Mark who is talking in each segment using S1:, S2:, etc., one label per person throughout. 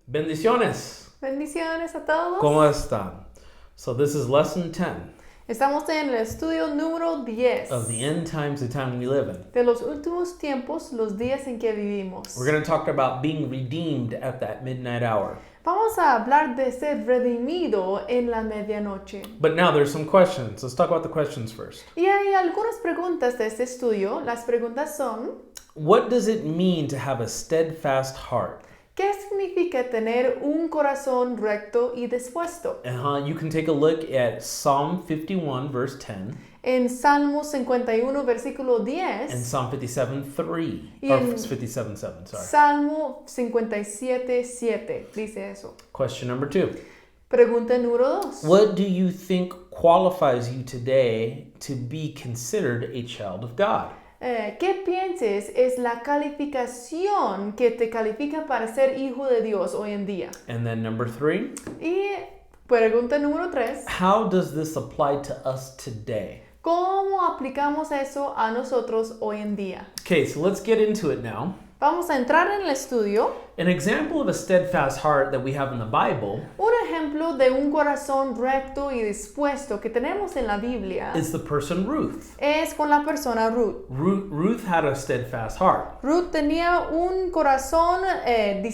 S1: Bendiciones.
S2: Bendiciones a todos.
S1: ¿Cómo están? So this is lesson 10
S2: Estamos en el estudio número 10
S1: of the end times, the time we live in.
S2: de los últimos tiempos, los días en que vivimos.
S1: We're going to talk about being redeemed at that midnight hour.
S2: Vamos a hablar de ser redimido en la medianoche.
S1: But now there's some questions. Let's talk about the questions first.
S2: Y hay algunas preguntas de este estudio. Las preguntas son,
S1: What does it mean to have a steadfast heart?
S2: ¿qué significa tener un corazón recto y dispuesto?
S1: You can take a look at Psalm 51, verse 10,
S2: En Salmo 51, versículo 10,
S1: and Psalm 57:3,
S2: Y
S1: or
S2: en
S1: 57:7, sorry.
S2: Salmo 57, 7, dice eso.
S1: Question number 2.
S2: Pregunta número 2.
S1: What do you think qualifies you today to be considered a child of God?
S2: ¿Qué pienses es la calificación que te califica para ser hijo de Dios hoy en día?
S1: And then number 3,
S2: Y pregunta número 3.
S1: how does this apply to us today?
S2: ¿Cómo aplicamos eso a nosotros hoy en día?
S1: Okay, so let's get into it now.
S2: Vamos a entrar en el estudio.
S1: An example of a steadfast heart that we have in the Bible
S2: Un ejemplo de un corazón recto y dispuesto que tenemos en la Biblia
S1: is the person Ruth.
S2: es con la persona Ruth.
S1: Ruth had a steadfast heart.
S2: Ruth tenía un corazón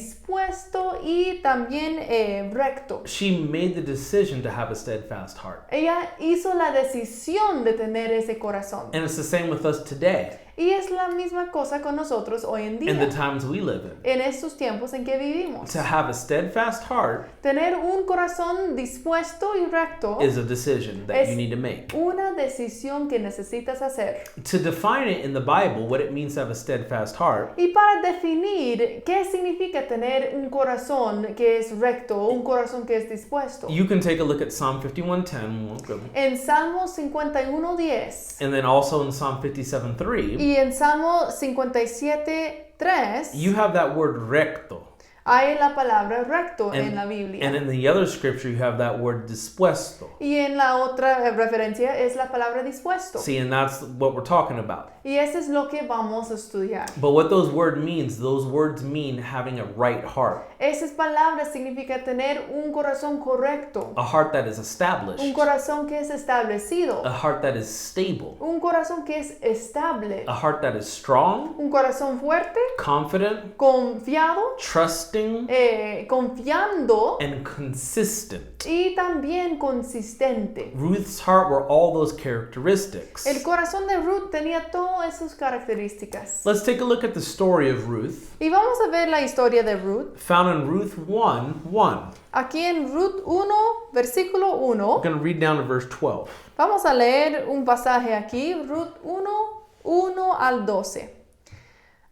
S2: dispuesto y también recto.
S1: She made the decision to have a steadfast heart.
S2: Ella hizo la decisión de tener ese corazón.
S1: And it's the same with us today,
S2: Y es la misma cosa con nosotros hoy en
S1: in the
S2: día,
S1: times we live in.
S2: en estos tiempos en que vivimos.
S1: To have a steadfast heart
S2: Tener un corazón dispuesto y recto
S1: is a decision that you need to make.
S2: una decisión que necesitas hacer.
S1: To define it in the Bible, what it means to have a steadfast heart,
S2: Y para definir qué significa tener un corazón que es recto, un corazón que es dispuesto.
S1: you can take a look at Psalm 51:10, we'll go.
S2: En Salmo 51:10
S1: And then also in Psalm 57:3,
S2: y en Salmo 57:3
S1: you have that word recto.
S2: hay la palabra recto
S1: And-
S2: en la Biblia.
S1: And in the other scripture, you have that word dispuesto.
S2: Y en la otra referencia es la palabra dispuesto.
S1: See, and that's what we're talking about.
S2: Y eso es lo que vamos a estudiar.
S1: But what those words mean having a right heart,
S2: Esas palabras significa tener un corazón correcto,
S1: a heart that is
S2: un
S1: established,
S2: corazón que es establecido,
S1: a heart that is stable,
S2: un corazón que es estable,
S1: a heart that is strong,
S2: un corazón fuerte,
S1: confident,
S2: confiado,
S1: trusting,
S2: confiando
S1: and consistent.
S2: y también consistente.
S1: Ruth's heart were all those characteristics.
S2: El corazón de Ruth tenía todas esas características.
S1: Let's take a look at the story of Ruth,
S2: Y vamos a ver la historia de Ruth.
S1: found in Ruth 1:1.
S2: Aquí en Ruth 1, versículo 1.
S1: We're going to read down to verse 12.
S2: Vamos a leer un pasaje aquí, Ruth 1, 1 al 12.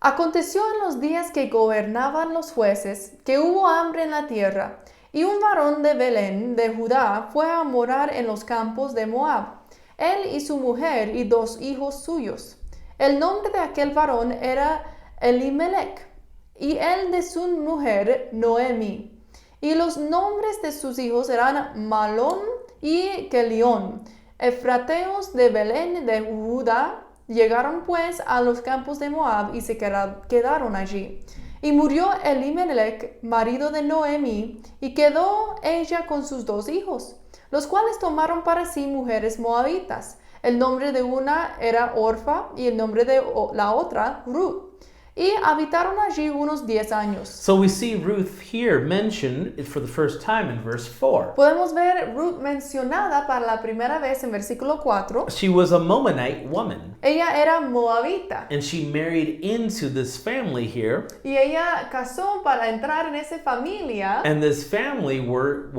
S2: Aconteció en los días que gobernaban los jueces que hubo hambre en la tierra, y un varón de Belén de Judá fue a morar en los campos de Moab, él y su mujer y 2 hijos suyos. El nombre de aquel varón era Elimelech, y el de su mujer Noemi. Y los nombres de sus hijos eran Malón y Kelión, efrateos de Belén de Judá. Llegaron pues a los campos de Moab y se quedaron allí. Y murió Elimelech, marido de Noemi, y quedó ella con sus 2 hijos, los cuales tomaron para sí mujeres moabitas. El nombre de una era Orfa y el nombre de la otra Ruth. Y habitaron allí unos 10 años.
S1: So we see Ruth here mentioned for the first time in verse 4.
S2: Podemos ver Ruth mencionada para la primera vez en versículo 4.
S1: She was a Moabite woman,
S2: Ella era moabita
S1: and she married into this family here,
S2: y ella casó para entrar en esa familia
S1: and this family were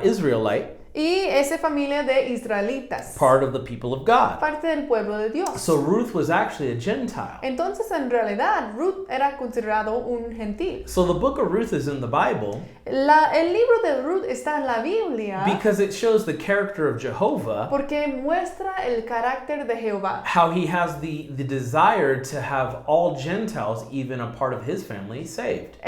S1: Israelite,
S2: y esa familia de israelitas,
S1: part of the people of God.
S2: parte del pueblo de Dios.
S1: So Ruth was actually a Gentile.
S2: Entonces, en realidad, Ruth era considerado un gentil.
S1: So the book of Ruth is in the Bible
S2: El libro de Ruth está en la Biblia
S1: because it shows the character of Jehovah,
S2: porque muestra el carácter de Jehová.
S1: how he has the desire to have all Gentiles, even a part of his family, saved.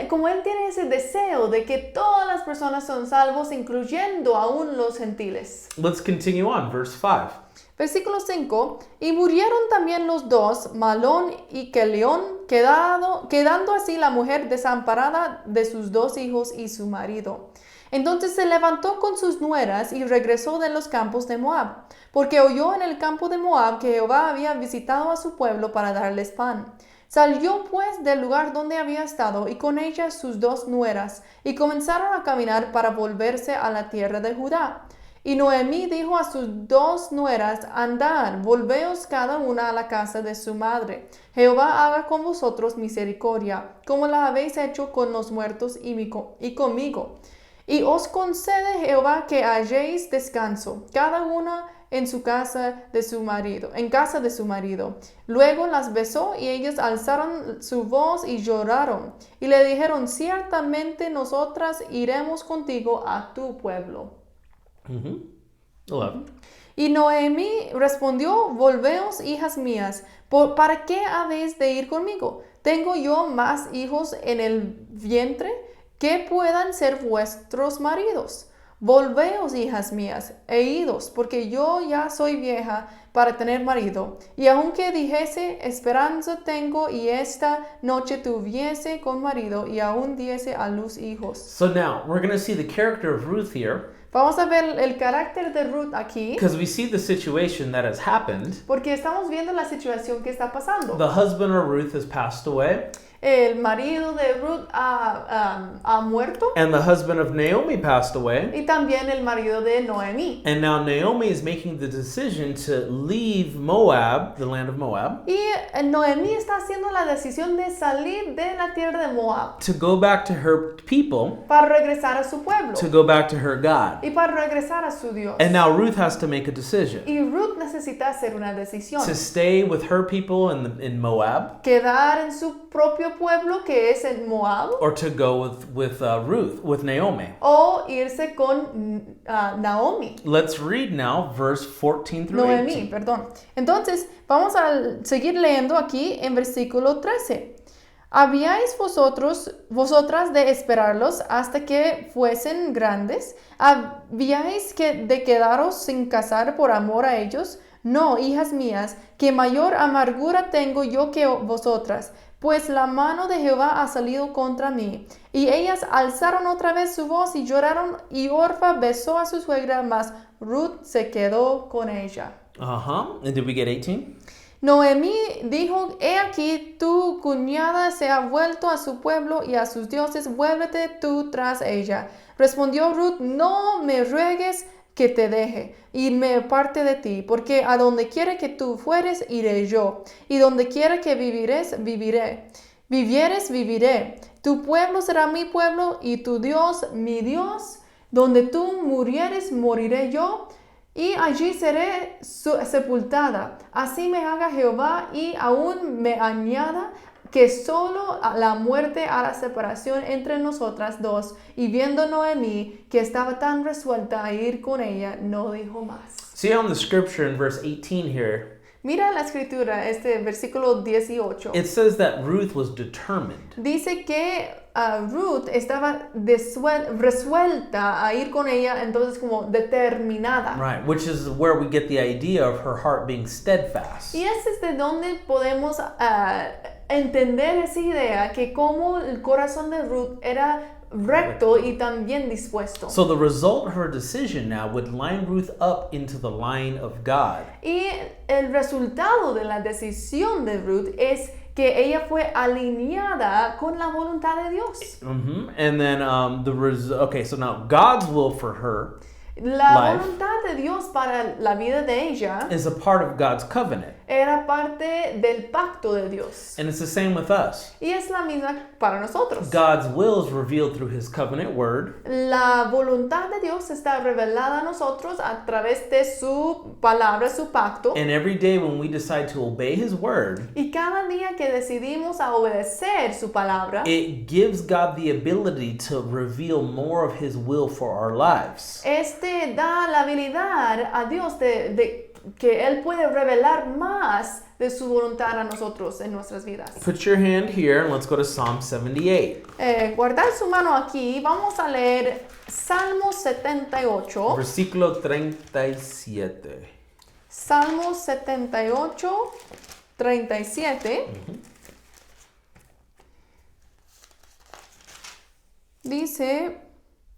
S2: Como él tiene ese deseo de que todas las personas son salvos, incluyendo aún los gentiles.
S1: Let's continue on, verse 5.
S2: Versículo 5. Y murieron también los 2, Malón y Kelión, quedando así la mujer desamparada de sus 2 hijos y su marido. Entonces se levantó con sus nueras y regresó de los campos de Moab, porque oyó en el campo de Moab que Jehová había visitado a su pueblo para darles pan. Salió pues del lugar donde había estado y con ella sus 2 nueras, y comenzaron a caminar para volverse a la tierra de Judá. Y Noemí dijo a sus 2 nueras: andad, volveos cada una a la casa de su madre. Jehová haga con vosotros misericordia, como la habéis hecho con los muertos y conmigo. Y os concede Jehová que halléis descanso, cada una en casa de su marido. Luego las besó y ellas alzaron su voz y lloraron. Y le dijeron: ciertamente nosotras iremos contigo a tu pueblo.
S1: 11.
S2: Y Noemí respondió: volveos, hijas mías, ¿para qué habéis de ir conmigo? ¿Tengo yo más hijos en el vientre que puedan ser vuestros maridos? Volveos, hijas mías, e idos, porque yo ya soy vieja para tener marido. Y aunque dijese: esperanza tengo, y esta noche tuviese con marido, y aún diese a luz hijos.
S1: So now we're going to see the character of Ruth here,
S2: Vamos a ver el carácter de Ruth aquí,
S1: because we see the situation that has happened.
S2: porque estamos viendo la situación que está pasando.
S1: The husband of Ruth has passed away,
S2: El marido de Ruth ha muerto,
S1: and the husband of Naomi passed away.
S2: y también el marido de Noemí.
S1: And now Naomi is making the decision to leave Moab, the land of Moab,
S2: Y Noemí está haciendo la decisión de salir de la tierra de Moab
S1: to go back to her people,
S2: para regresar a su pueblo
S1: to go back to her God.
S2: y para regresar a su Dios.
S1: And now Ruth has to make a decision
S2: Y Ruth necesita hacer una decisión.
S1: to stay with her people in Moab,
S2: Quedar en su propio pueblo, que es en Moab,
S1: or to go with Naomi.
S2: o irse con Naomi.
S1: Let's read now verse 14 through
S2: Noemí,
S1: 18.
S2: perdón. Entonces, vamos a seguir leyendo aquí en versículo 13. ¿Habíais vosotras de esperarlos hasta que fuesen grandes? ¿Habíais de quedaros sin casar por amor a ellos? No, hijas mías, que mayor amargura tengo yo que vosotras, pues la mano de Jehová ha salido contra mí. Y ellas alzaron otra vez su voz y lloraron, y Orfa besó a su suegra, mas Ruth se quedó con ella.
S1: And did we get 18?
S2: Noemí dijo: he aquí, tu cuñada se ha vuelto a su pueblo y a sus dioses, vuélvete tú tras ella. Respondió Ruth: no me ruegues que te deje y me aparte de ti, porque a donde quiera que tú fueres, iré yo, y donde quiera que vivieres, viviré. Tu pueblo será mi pueblo, y tu Dios, mi Dios. Donde tú murieres, moriré yo, y allí seré sepultada. Así me haga Jehová, y aún me añada, que solo la muerte hará separación entre nosotras dos. Y viendo Noemí que estaba tan resuelta a ir con ella, no dijo más.
S1: See on the scripture in verse 18 here,
S2: Mira la escritura, este versículo 18.
S1: it says that Ruth was determined.
S2: Dice que Ruth estaba resuelta a ir con ella, entonces como determinada.
S1: Right, which is where we get the idea of her heart being steadfast.
S2: Y es desde donde podemos entender esa idea, que como el corazón de Ruth era recto y también dispuesto.
S1: So the result of her decision now would line Ruth up into the line of God.
S2: Y el resultado de la decisión de Ruth es que ella fue alineada con la voluntad de Dios.
S1: And then okay, so now God's will for her
S2: La
S1: life
S2: voluntad de Dios para la vida de ella
S1: is a part of God's covenant.
S2: era parte del pacto de Dios.
S1: And it's the same with us.
S2: Y es la misma para nosotros.
S1: God's will is revealed through his covenant word.
S2: La voluntad de Dios está revelada a nosotros a través de su palabra, su pacto.
S1: And every day when we decide to obey his word,
S2: Y cada día que decidimos a obedecer su palabra,
S1: it gives God the ability to reveal more of his will for our lives.
S2: da la habilidad a Dios de que Él puede revelar más de su voluntad a nosotros en nuestras vidas.
S1: Put your hand here and let's go to Psalm 78.
S2: Guardar su mano aquí, vamos a leer Salmo 78.
S1: Versículo 37.
S2: Salmo 78, 37. Dice,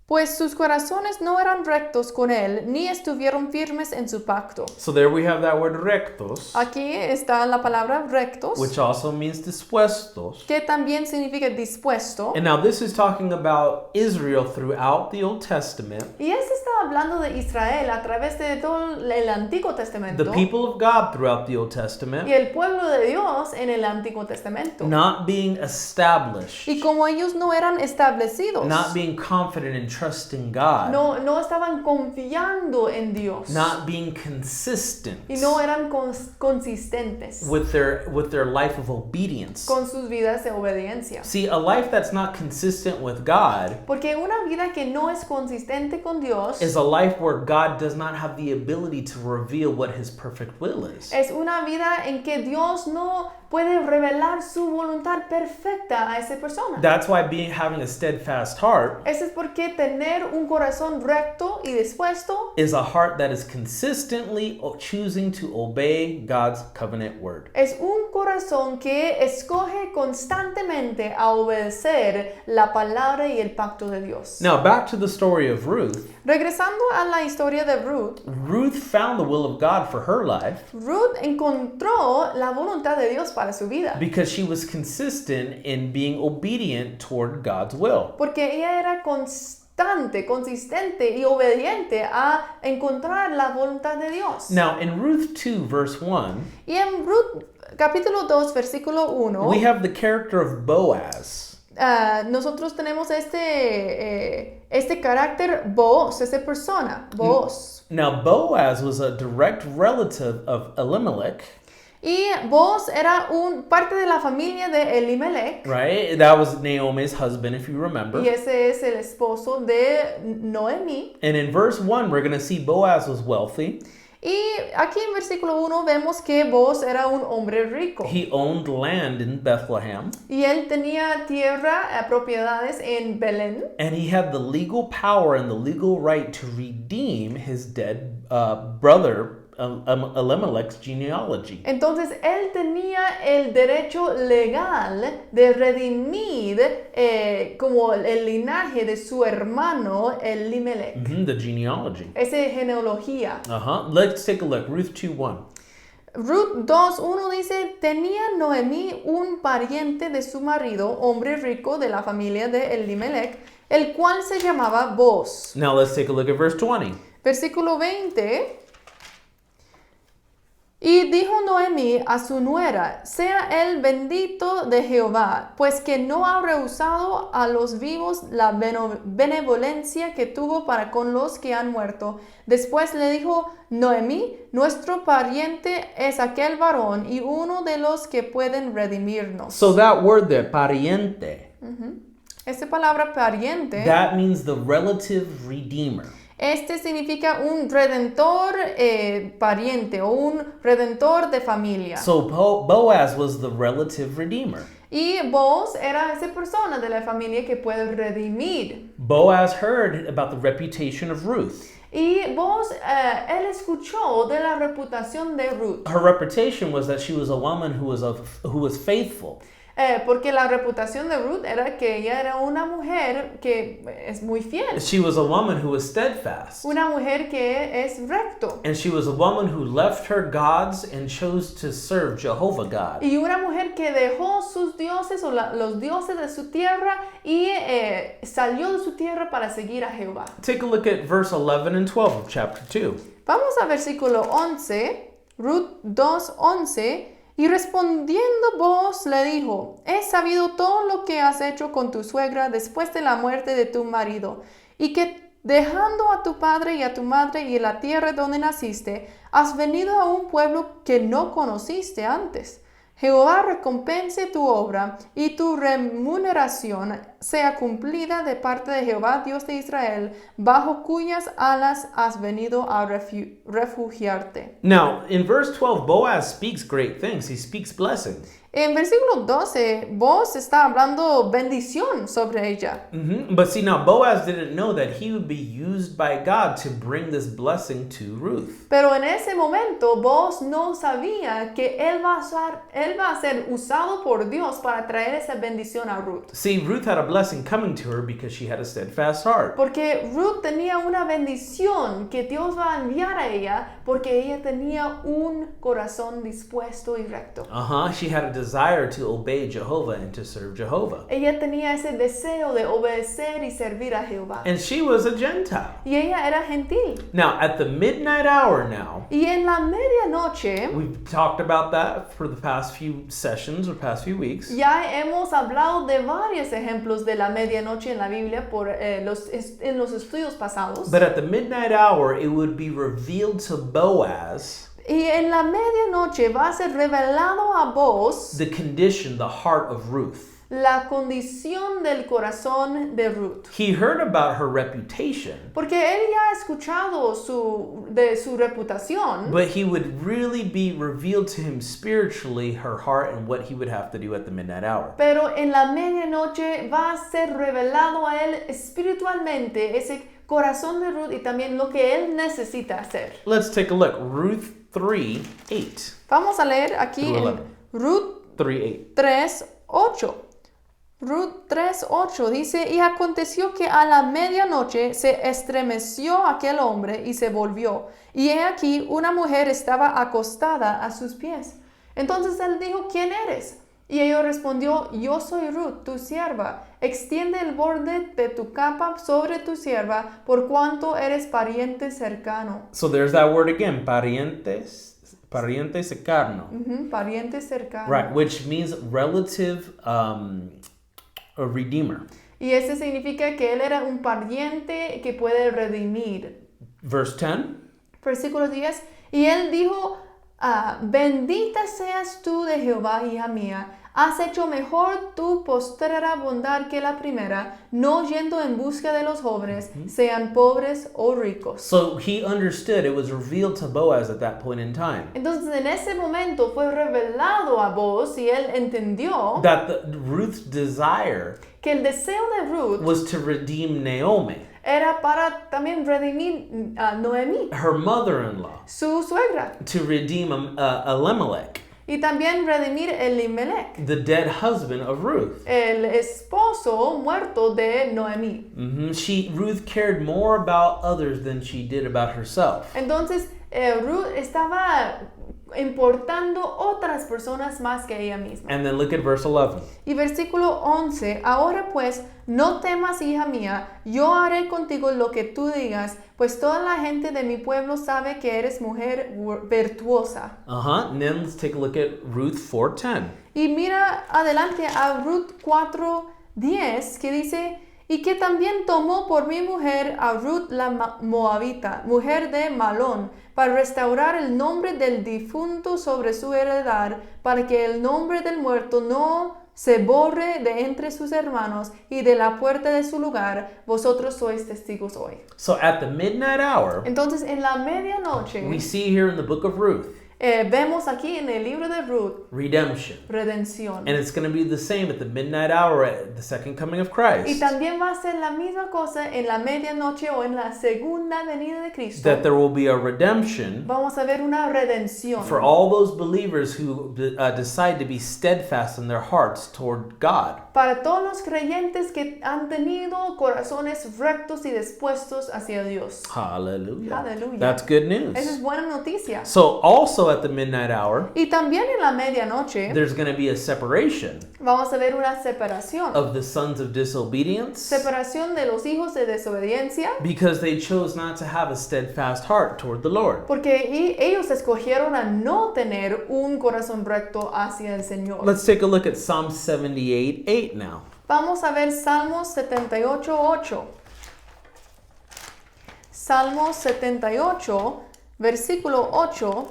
S2: pues sus corazones no eran rectos con él, ni estuvieron firmes en su pacto.
S1: So there we have that word rectos,
S2: Aquí está la palabra rectos,
S1: which also means dispuestos.
S2: que también significa dispuesto.
S1: And now this is talking about Israel throughout the Old Testament,
S2: Y este está hablando de Israel a través de todo el Antiguo Testamento
S1: the people of God throughout the Old Testament,
S2: y el pueblo de Dios en el Antiguo Testamento.
S1: not being established,
S2: Y como ellos no eran establecidos,
S1: not being confident and trusting God,
S2: no estaban confiando en Dios
S1: not being consistent
S2: y no eran consistentes
S1: with their life of obedience.
S2: con sus vidas de obediencia.
S1: See, a life that's not consistent with God
S2: Porque una vida que no es consistente con Dios
S1: is a life where God does not have the ability to reveal what his perfect will is.
S2: es una vida en que Dios no puede revelar su voluntad perfecta a esa persona.
S1: That's why having a steadfast heart
S2: Eso es porque tener un corazón recto y dispuesto
S1: is a heart that is consistently choosing to obey God's covenant word.
S2: es un corazón que escoge constantemente a obedecer la palabra y el pacto de Dios.
S1: Now, back to the story of Ruth.
S2: Regresando a la historia de Ruth,
S1: Ruth found the will of God for her life
S2: Ruth encontró la voluntad de Dios para su vida.
S1: because she was consistent in being obedient toward God's will.
S2: Porque ella era consistente y obediente a encontrar la voluntad de Dios.
S1: Now, in Ruth 2, verse 1,
S2: Y en Ruth capítulo 2, versículo 1,
S1: we have the character of Boaz.
S2: nosotros tenemos este carácter Boaz, esa persona, Boaz.
S1: Now, Boaz was a direct relative of Elimelech,
S2: Y Boaz era parte de la familia de Elimelech.
S1: right? That was Naomi's husband, if you remember.
S2: Y ese es el esposo de Noemí.
S1: And in verse 1, we're going to see Boaz was wealthy.
S2: Y aquí en versículo 1 vemos que Boaz era un hombre rico.
S1: He owned land in Bethlehem,
S2: Y él tenía tierra, propiedades en Belén.
S1: and he had the legal power and the legal right to redeem his dead brother Elimelech's genealogy.
S2: Entonces él tenía el derecho legal de redimir como el linaje de su hermano Elimelech.
S1: The genealogy.
S2: Esa genealogía.
S1: Let's take a look. Ruth 2:1.
S2: Ruth 2:1 dice, tenía Noemí un pariente de su marido, hombre rico de la familia de Elimelech, el cual se llamaba Boaz.
S1: Now let's take a look at verse 20.
S2: Versículo 20. Y dijo Noemí a su nuera, sea él bendito de Jehová, pues que no ha rehusado a los vivos la benevolencia que tuvo para con los que han muerto. Después le dijo Noemí, nuestro pariente es aquel varón y uno de los que pueden redimirnos.
S1: So that word there, pariente,
S2: Esta palabra pariente,
S1: that means the relative redeemer.
S2: este significa un redentor pariente o un redentor de familia.
S1: So Boaz was the relative redeemer.
S2: Y Boaz era esa persona de la familia que puede redimir.
S1: Boaz heard about the reputation of Ruth.
S2: Y Boaz, él escuchó de la reputación de Ruth.
S1: Her reputation was that she was a woman who was faithful.
S2: Porque la reputación de Ruth era que ella era una mujer que es muy fiel.
S1: She was a woman who was steadfast.
S2: Una mujer que es recto.
S1: And she was a woman who left her gods and chose to serve Jehovah God.
S2: Y una mujer que dejó sus dioses o los dioses de su tierra y salió de su tierra para seguir a Jehová.
S1: Take a look at verse 11 and 12 of chapter 2.
S2: Vamos a versículo 11, Ruth 2:11. Y respondiendo Boaz le dijo, he sabido todo lo que has hecho con tu suegra después de la muerte de tu marido, y que dejando a tu padre y a tu madre y la tierra donde naciste, has venido a un pueblo que no conociste antes. Jehová recompense tu obra y tu remuneración sea cumplida de parte de Jehová Dios de Israel, bajo cuyas alas has venido a refugiarte.
S1: Now, in verse 12, Boaz speaks great things. He speaks blessing.
S2: En versículo 12, Boaz está hablando bendición sobre ella.
S1: But see, now Boaz didn't know that he would be used by God to bring this blessing to Ruth.
S2: Pero en ese momento, Boaz no sabía que él va a ser usado por Dios para traer esa bendición a Ruth.
S1: See, Ruth had a blessing coming to her because she had a steadfast heart.
S2: Porque Ruth tenía una bendición que Dios va a enviar a ella porque ella tenía un corazón dispuesto y recto.
S1: She had a desire to obey Jehovah and to serve Jehovah.
S2: Ella tenía ese deseo de obedecer y servir a Jehová.
S1: And she was a Gentile.
S2: Y ella era gentil.
S1: Now, at the midnight hour now,
S2: Y en la medianoche,
S1: we've talked about that for the past few sessions or past few weeks.
S2: ya hemos hablado de varios ejemplos de la medianoche en la Biblia en los estudios pasados.
S1: But at the midnight hour, it would be revealed to Boaz
S2: Y en la medianoche va a ser revelado a Boaz
S1: the condition, the heart of Ruth.
S2: la condición del corazón de Ruth.
S1: He heard about her reputation,
S2: Porque él ya ha escuchado de su reputación,
S1: but he would really be revealed to him spiritually her heart and what he would have to do at the midnight hour.
S2: pero en la medianoche va a ser revelado a él espiritualmente ese corazón de Ruth y también lo que él necesita hacer.
S1: Let's take a look. Ruth 3:8.
S2: Vamos a leer aquí
S1: Through
S2: en
S1: 11.
S2: Ruth
S1: 3:8.
S2: 3:8. Ruth 3:8 dice, y aconteció que a la medianoche se estremeció aquel hombre y se volvió, y he aquí una mujer estaba acostada a sus pies. Entonces él dijo, ¿quién eres? Y ella respondió, yo soy Ruth, tu sierva. Extiende el borde de tu capa sobre tu sierva, por cuanto eres pariente cercano.
S1: So there's that word again, pariente cercano.
S2: Pariente cercano.
S1: Right, which means relative a redeemer.
S2: Y este significa que él era un pariente que puede redimir.
S1: Verse 10.
S2: Versículo 10. Y él dijo, bendita seas tú de Jehová, hija mía. Has hecho mejor tu postrera bondad que la primera, no yendo en busca de los jóvenes, sean pobres o ricos.
S1: So he understood, it was revealed to Boaz at that point in time,
S2: Entonces en ese momento fue revelado a Boaz y él entendió
S1: that Ruth's desire
S2: que el deseo de Ruth
S1: was to redeem Naomi,
S2: era para también redimir a Noemí,
S1: her mother-in-law,
S2: su suegra,
S1: to redeem Elimelech,
S2: y también redimir Elimelech,
S1: the dead husband of Ruth.
S2: el esposo muerto de Noemí.
S1: Ruth cared more about others than she did about herself.
S2: Entonces Ruth estaba importando otras personas más que ella misma.
S1: And then look at verse 11.
S2: Y versículo 11, ahora pues, no temas, hija mía, yo haré contigo lo que tú digas, pues toda la gente de mi pueblo sabe que eres mujer virtuosa.
S1: And then let's take a look at Ruth 4:10.
S2: Y mira adelante a Ruth 4:10, que dice, y que también tomó por mi mujer a Ruth la Moabita, mujer de Malón, para restaurar el nombre del difunto sobre su heredad, para que el nombre del muerto no se borre de entre sus hermanos, y de la puerta de su lugar, vosotros sois testigos hoy.
S1: So at the midnight hour,
S2: Entonces en la medianoche,
S1: we see here in the book of Ruth,
S2: vemos aquí en el libro de Ruth,
S1: redemption.
S2: redención.
S1: And it's going to be the same at the midnight hour at the second coming of
S2: Y
S1: Christ.
S2: también va a ser la misma cosa en la medianoche o en la segunda venida de Cristo.
S1: That there will be a redemption
S2: Vamos a ver una redención
S1: for all those believers who decide to be steadfast in their hearts toward God.
S2: para todos los creyentes que han tenido corazones rectos y dispuestos hacia Dios.
S1: Hallelujah.
S2: Hallelujah.
S1: That's good news.
S2: Esa es buena noticia.
S1: So also at the midnight hour,
S2: Y también en la medianoche
S1: there's going to be a separation
S2: vamos a ver una separación.
S1: of the sons of disobedience
S2: Separación de los hijos de desobediencia,
S1: because they chose not to have a steadfast heart toward the Lord.
S2: porque ellos escogieron a no tener un corazón recto hacia el Señor.
S1: Let's take a look at Psalm 78:8 now.
S2: Vamos a ver Salmos 78:8. Salmos 78, versículo 8,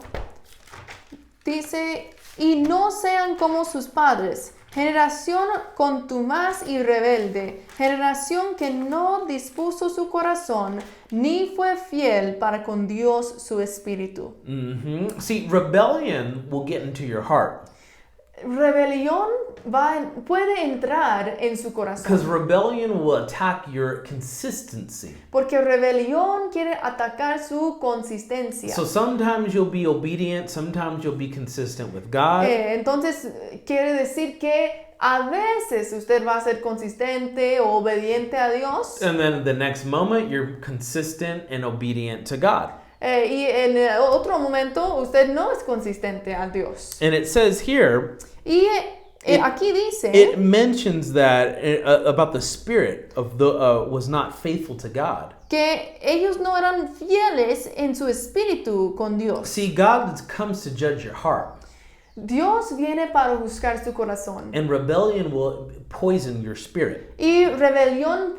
S2: dice, y no sean como sus padres, generación contumaz y rebelde, generación que no dispuso su corazón, ni fue fiel para con Dios su espíritu.
S1: See, rebellion will get into your heart.
S2: rebelión puede entrar en su
S1: Because
S2: corazón.
S1: rebellion will attack your consistency.
S2: Porque rebelión quiere atacar su consistencia.
S1: So sometimes you'll be obedient, sometimes you'll be consistent with God.
S2: Entonces, quiere decir que a veces usted va a ser consistente o obediente a Dios.
S1: And then the next moment, you're consistent and obedient to God.
S2: Y en otro momento usted no es consistente a Dios.
S1: And it says here,
S2: Y aquí dice
S1: it mentions that about the spirit of the was not faithful to God.
S2: que ellos no eran fieles en su espíritu con Dios.
S1: See, God comes to judge your heart,
S2: Dios viene para juzgar su corazón.
S1: and rebellion will poison your spirit.
S2: Y rebelión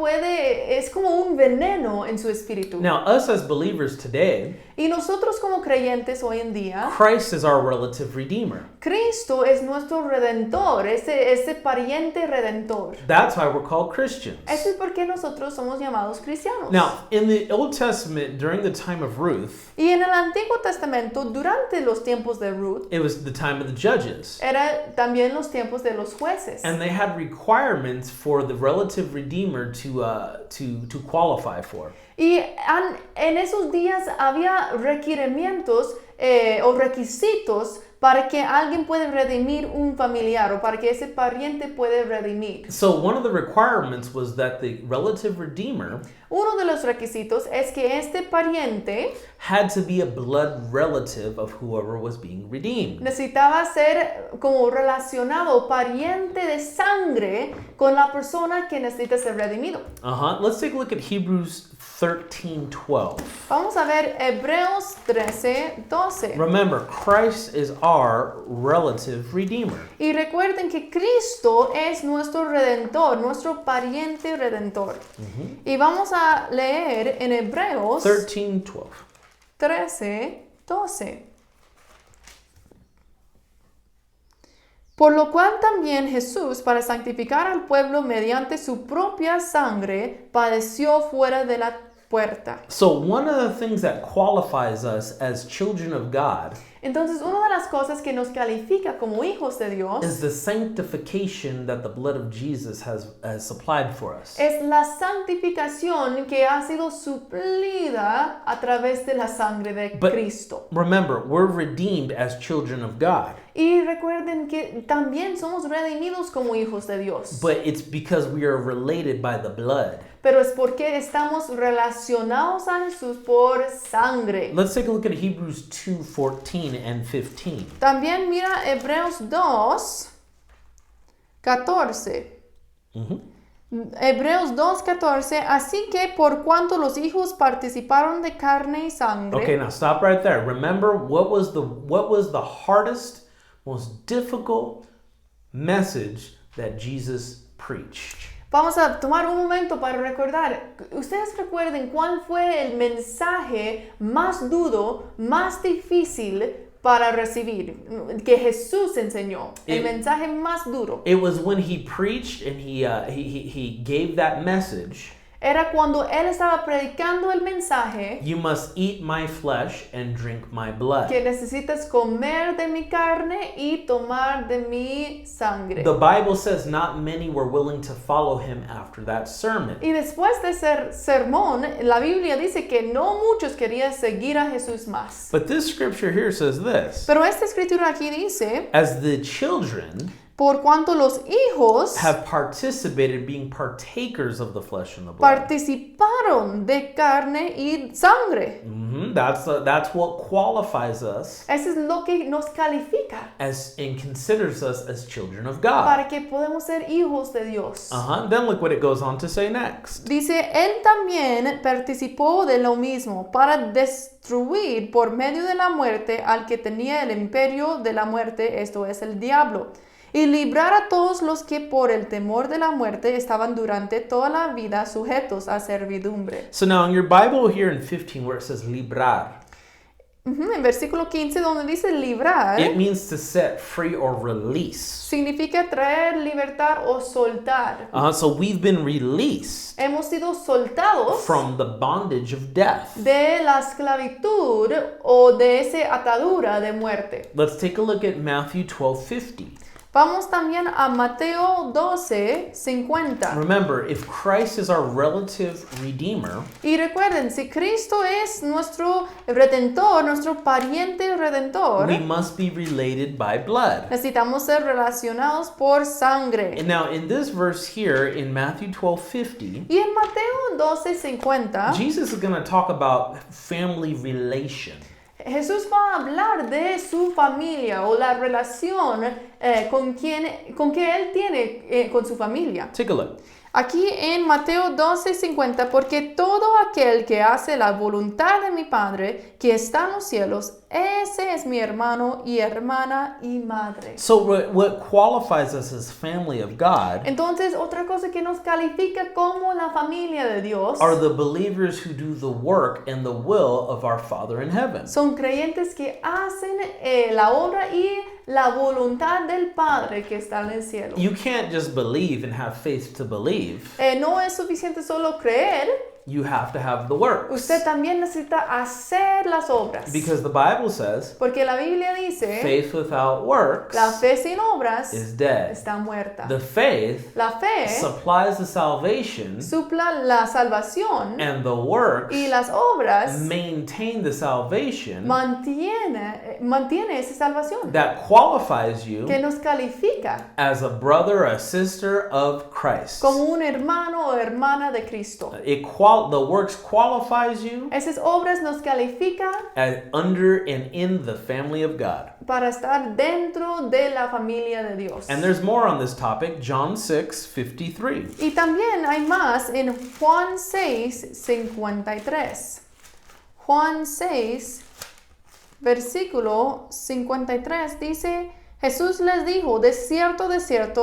S2: es como un veneno en su espíritu.
S1: Now, us as believers today,
S2: Y nosotros como creyentes hoy en día,
S1: Christ is our relative redeemer.
S2: Cristo es nuestro redentor, ese pariente redentor.
S1: That's why we're called Christians.
S2: Eso es porque nosotros somos llamados cristianos.
S1: Now, in the Old Testament, during the time of Ruth,
S2: Y en el Antiguo Testamento, durante los tiempos de Ruth,
S1: it was the time of the judges.
S2: era también los tiempos de los jueces.
S1: And they had requirements for the relative redeemer to qualify for.
S2: Y en esos días había requerimientos o requisitos para que alguien pueda redimir un familiar o para que ese pariente pueda redimir.
S1: So one of the requirements was that the relative redeemer
S2: Uno de los requisitos es que este pariente
S1: had to be a blood relative of whoever was being redeemed.
S2: necesitaba ser como relacionado, pariente de sangre con la persona que necesita ser redimido.
S1: Let's take a look at Hebrews 13:12.
S2: Vamos a ver Hebreos 13:12.
S1: Remember, Christ is our relative redeemer.
S2: Y recuerden que Cristo es nuestro redentor, nuestro pariente redentor. Y vamos a leer en Hebreos
S1: 13:12.
S2: 13:12. Por lo cual también Jesús, para santificar al pueblo mediante su propia sangre, padeció fuera de la puerta.
S1: So one of the things that qualifies us as children of God
S2: Entonces, una de las cosas que nos califica como hijos de Dios
S1: is the sanctification that the blood of Jesus has supplied for us.
S2: es la santificación que ha sido suplida a través de la sangre de
S1: But-
S2: Cristo.
S1: Remember, we're redeemed as children of God,
S2: Y recuerden que también somos redimidos como hijos de Dios.
S1: but it's because we are related by the blood.
S2: Pero es porque estamos relacionados a Jesús por sangre.
S1: Let's take a look at Hebrews 2:14 and 15.
S2: También mira Hebreos 2:14. Hebreos 2:14. Así que por cuanto los hijos participaron de carne y sangre.
S1: Okay, now stop right there. Remember what was the hardest, most difficult message that Jesus preached?
S2: Vamos a tomar un momento para recordar. Ustedes recuerden cuál fue el mensaje más duro, más difícil para recibir, que Jesús enseñó. El mensaje más duro.
S1: It was when he preached and he gave that message.
S2: Era cuando él estaba predicando el mensaje
S1: You must eat my flesh and drink my blood.
S2: que necesitas comer de mi carne y tomar de mi sangre.
S1: The Bible says not many were willing to follow him after that sermon.
S2: Y después de ese sermón, la Biblia dice que no muchos querían seguir a Jesús más.
S1: But this scripture here says this:
S2: Pero esta escritura aquí dice,
S1: as the children
S2: por cuanto los hijos
S1: have participated, being partakers of the flesh and the blood.
S2: participaron de carne y sangre.
S1: That's what qualifies us
S2: Eso es lo que nos califica
S1: as and considers us as children of God.
S2: para que podamos ser hijos de Dios.
S1: Then look what it goes on to say next.
S2: Dice, él también participó de lo mismo para destruir por medio de la muerte al que tenía el imperio de la muerte, esto es el diablo, y librar a todos los que por el temor de la muerte estaban durante toda la vida sujetos a servidumbre.
S1: So now in your Bible here in 15 where it says librar,
S2: En versículo 15 donde dice librar,
S1: it means to set free or release.
S2: significa traer libertad o soltar.
S1: So we've been released
S2: Hemos sido soltados
S1: from the bondage of death.
S2: de la esclavitud o de esa atadura de muerte.
S1: Let's take a look at Matthew 12:50.
S2: Vamos también a Mateo 12:50.
S1: Remember, if Christ is our relative redeemer,
S2: Y recuerden, si Cristo es nuestro redentor, nuestro pariente redentor,
S1: we must be related by blood.
S2: necesitamos ser relacionados por sangre.
S1: And now, in this verse here, in Matthew 12:50,
S2: Y en Mateo 12:50,
S1: Jesus is going to talk about family relation.
S2: Jesús va a hablar de su familia o la relación con que él tiene con su familia.
S1: Take a look.
S2: Aquí en Mateo 12:50, porque todo aquel que hace la voluntad de mi Padre que está en los cielos, ese es mi hermano y hermana y madre.
S1: So, what qualifies us as family of God
S2: Entonces, otra cosa que nos califica como la familia de Dios
S1: are the believers who do the work and the will of our Father in heaven.
S2: son creyentes que hacen la obra y la voluntad del Padre que está en el cielo.
S1: You can't just believe and have faith to believe.
S2: No es suficiente solo creer,
S1: You have to have the works.
S2: usted también necesita hacer las obras.
S1: Because the Bible says,
S2: Porque la Biblia dice,
S1: faith without works
S2: la fe sin obras
S1: is dead.
S2: está muerta.
S1: The faith
S2: La fe
S1: supplies the salvation,
S2: supla la salvación
S1: and the works
S2: y las obras
S1: maintain the salvation
S2: mantiene esa salvación
S1: that qualifies you
S2: que nos califica
S1: as a brother, a sister of Christ.
S2: como un hermano o hermana de Cristo.
S1: The works qualifies you
S2: Esas obras nos califica
S1: as under and in the family of God.
S2: para estar dentro de la familia de Dios.
S1: And there's more on this topic, John 6:53.
S2: Y también hay más en Juan 6:53. Juan 6, versículo 53 dice, Jesús les dijo, de cierto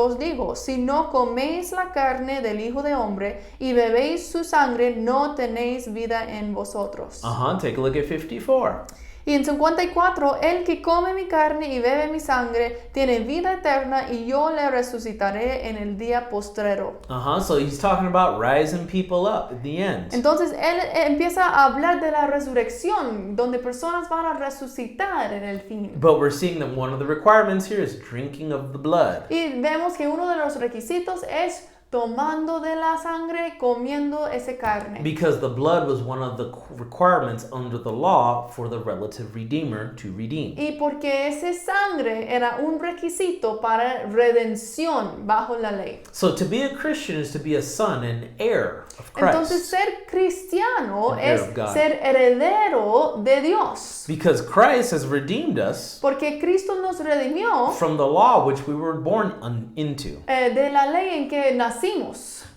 S2: os digo, si no coméis la carne del Hijo de Hombre y bebéis su sangre, no tenéis vida en vosotros.
S1: Take a look at 54.
S2: Y en 54, el que come mi carne y bebe mi sangre tiene vida eterna y yo le resucitaré en el día postrero.
S1: So he's talking about rising people up at the end.
S2: Entonces él empieza a hablar de la resurrección, donde personas van a resucitar en el fin.
S1: But we're seeing that one of the requirements here is drinking of the blood.
S2: Y vemos que uno de los requisitos es tomando de la sangre, comiendo esa carne.
S1: Because the blood was one of the requirements under the law for the relative redeemer to redeem.
S2: Y porque esa sangre era un requisito para redención bajo la ley.
S1: So to be a Christian is to be a son and heir of Christ.
S2: Entonces ser cristiano
S1: An heir
S2: es
S1: of God.
S2: ser heredero de Dios.
S1: Because Christ has redeemed us
S2: Porque Cristo nos redimió
S1: from the law which we were born into.
S2: de la ley en que nacimos.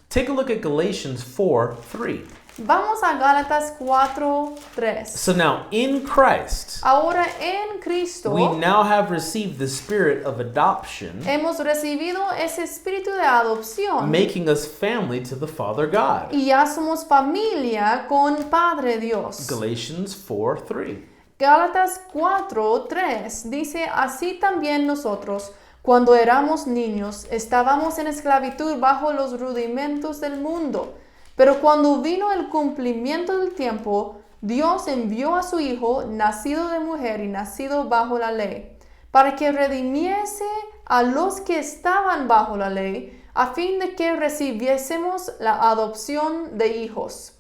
S1: Take a look at Galatians 4:3.
S2: Vamos a Gálatas 4:3.
S1: So now in Christ,
S2: Ahora en Cristo
S1: we now have received the spirit of adoption,
S2: hemos recibido ese espíritu de adopción
S1: making us family to the Father God.
S2: y ya somos familia con Padre Dios.
S1: Galatians 4:3.
S2: Gálatas 4:3 dice, así también nosotros, cuando éramos niños, estábamos en esclavitud bajo los rudimentos del mundo. Pero cuando vino el cumplimiento del tiempo, Dios envió a su Hijo, nacido de mujer y nacido bajo la ley, para que redimiese a los que estaban bajo la ley, a fin de que recibiésemos la adopción de hijos.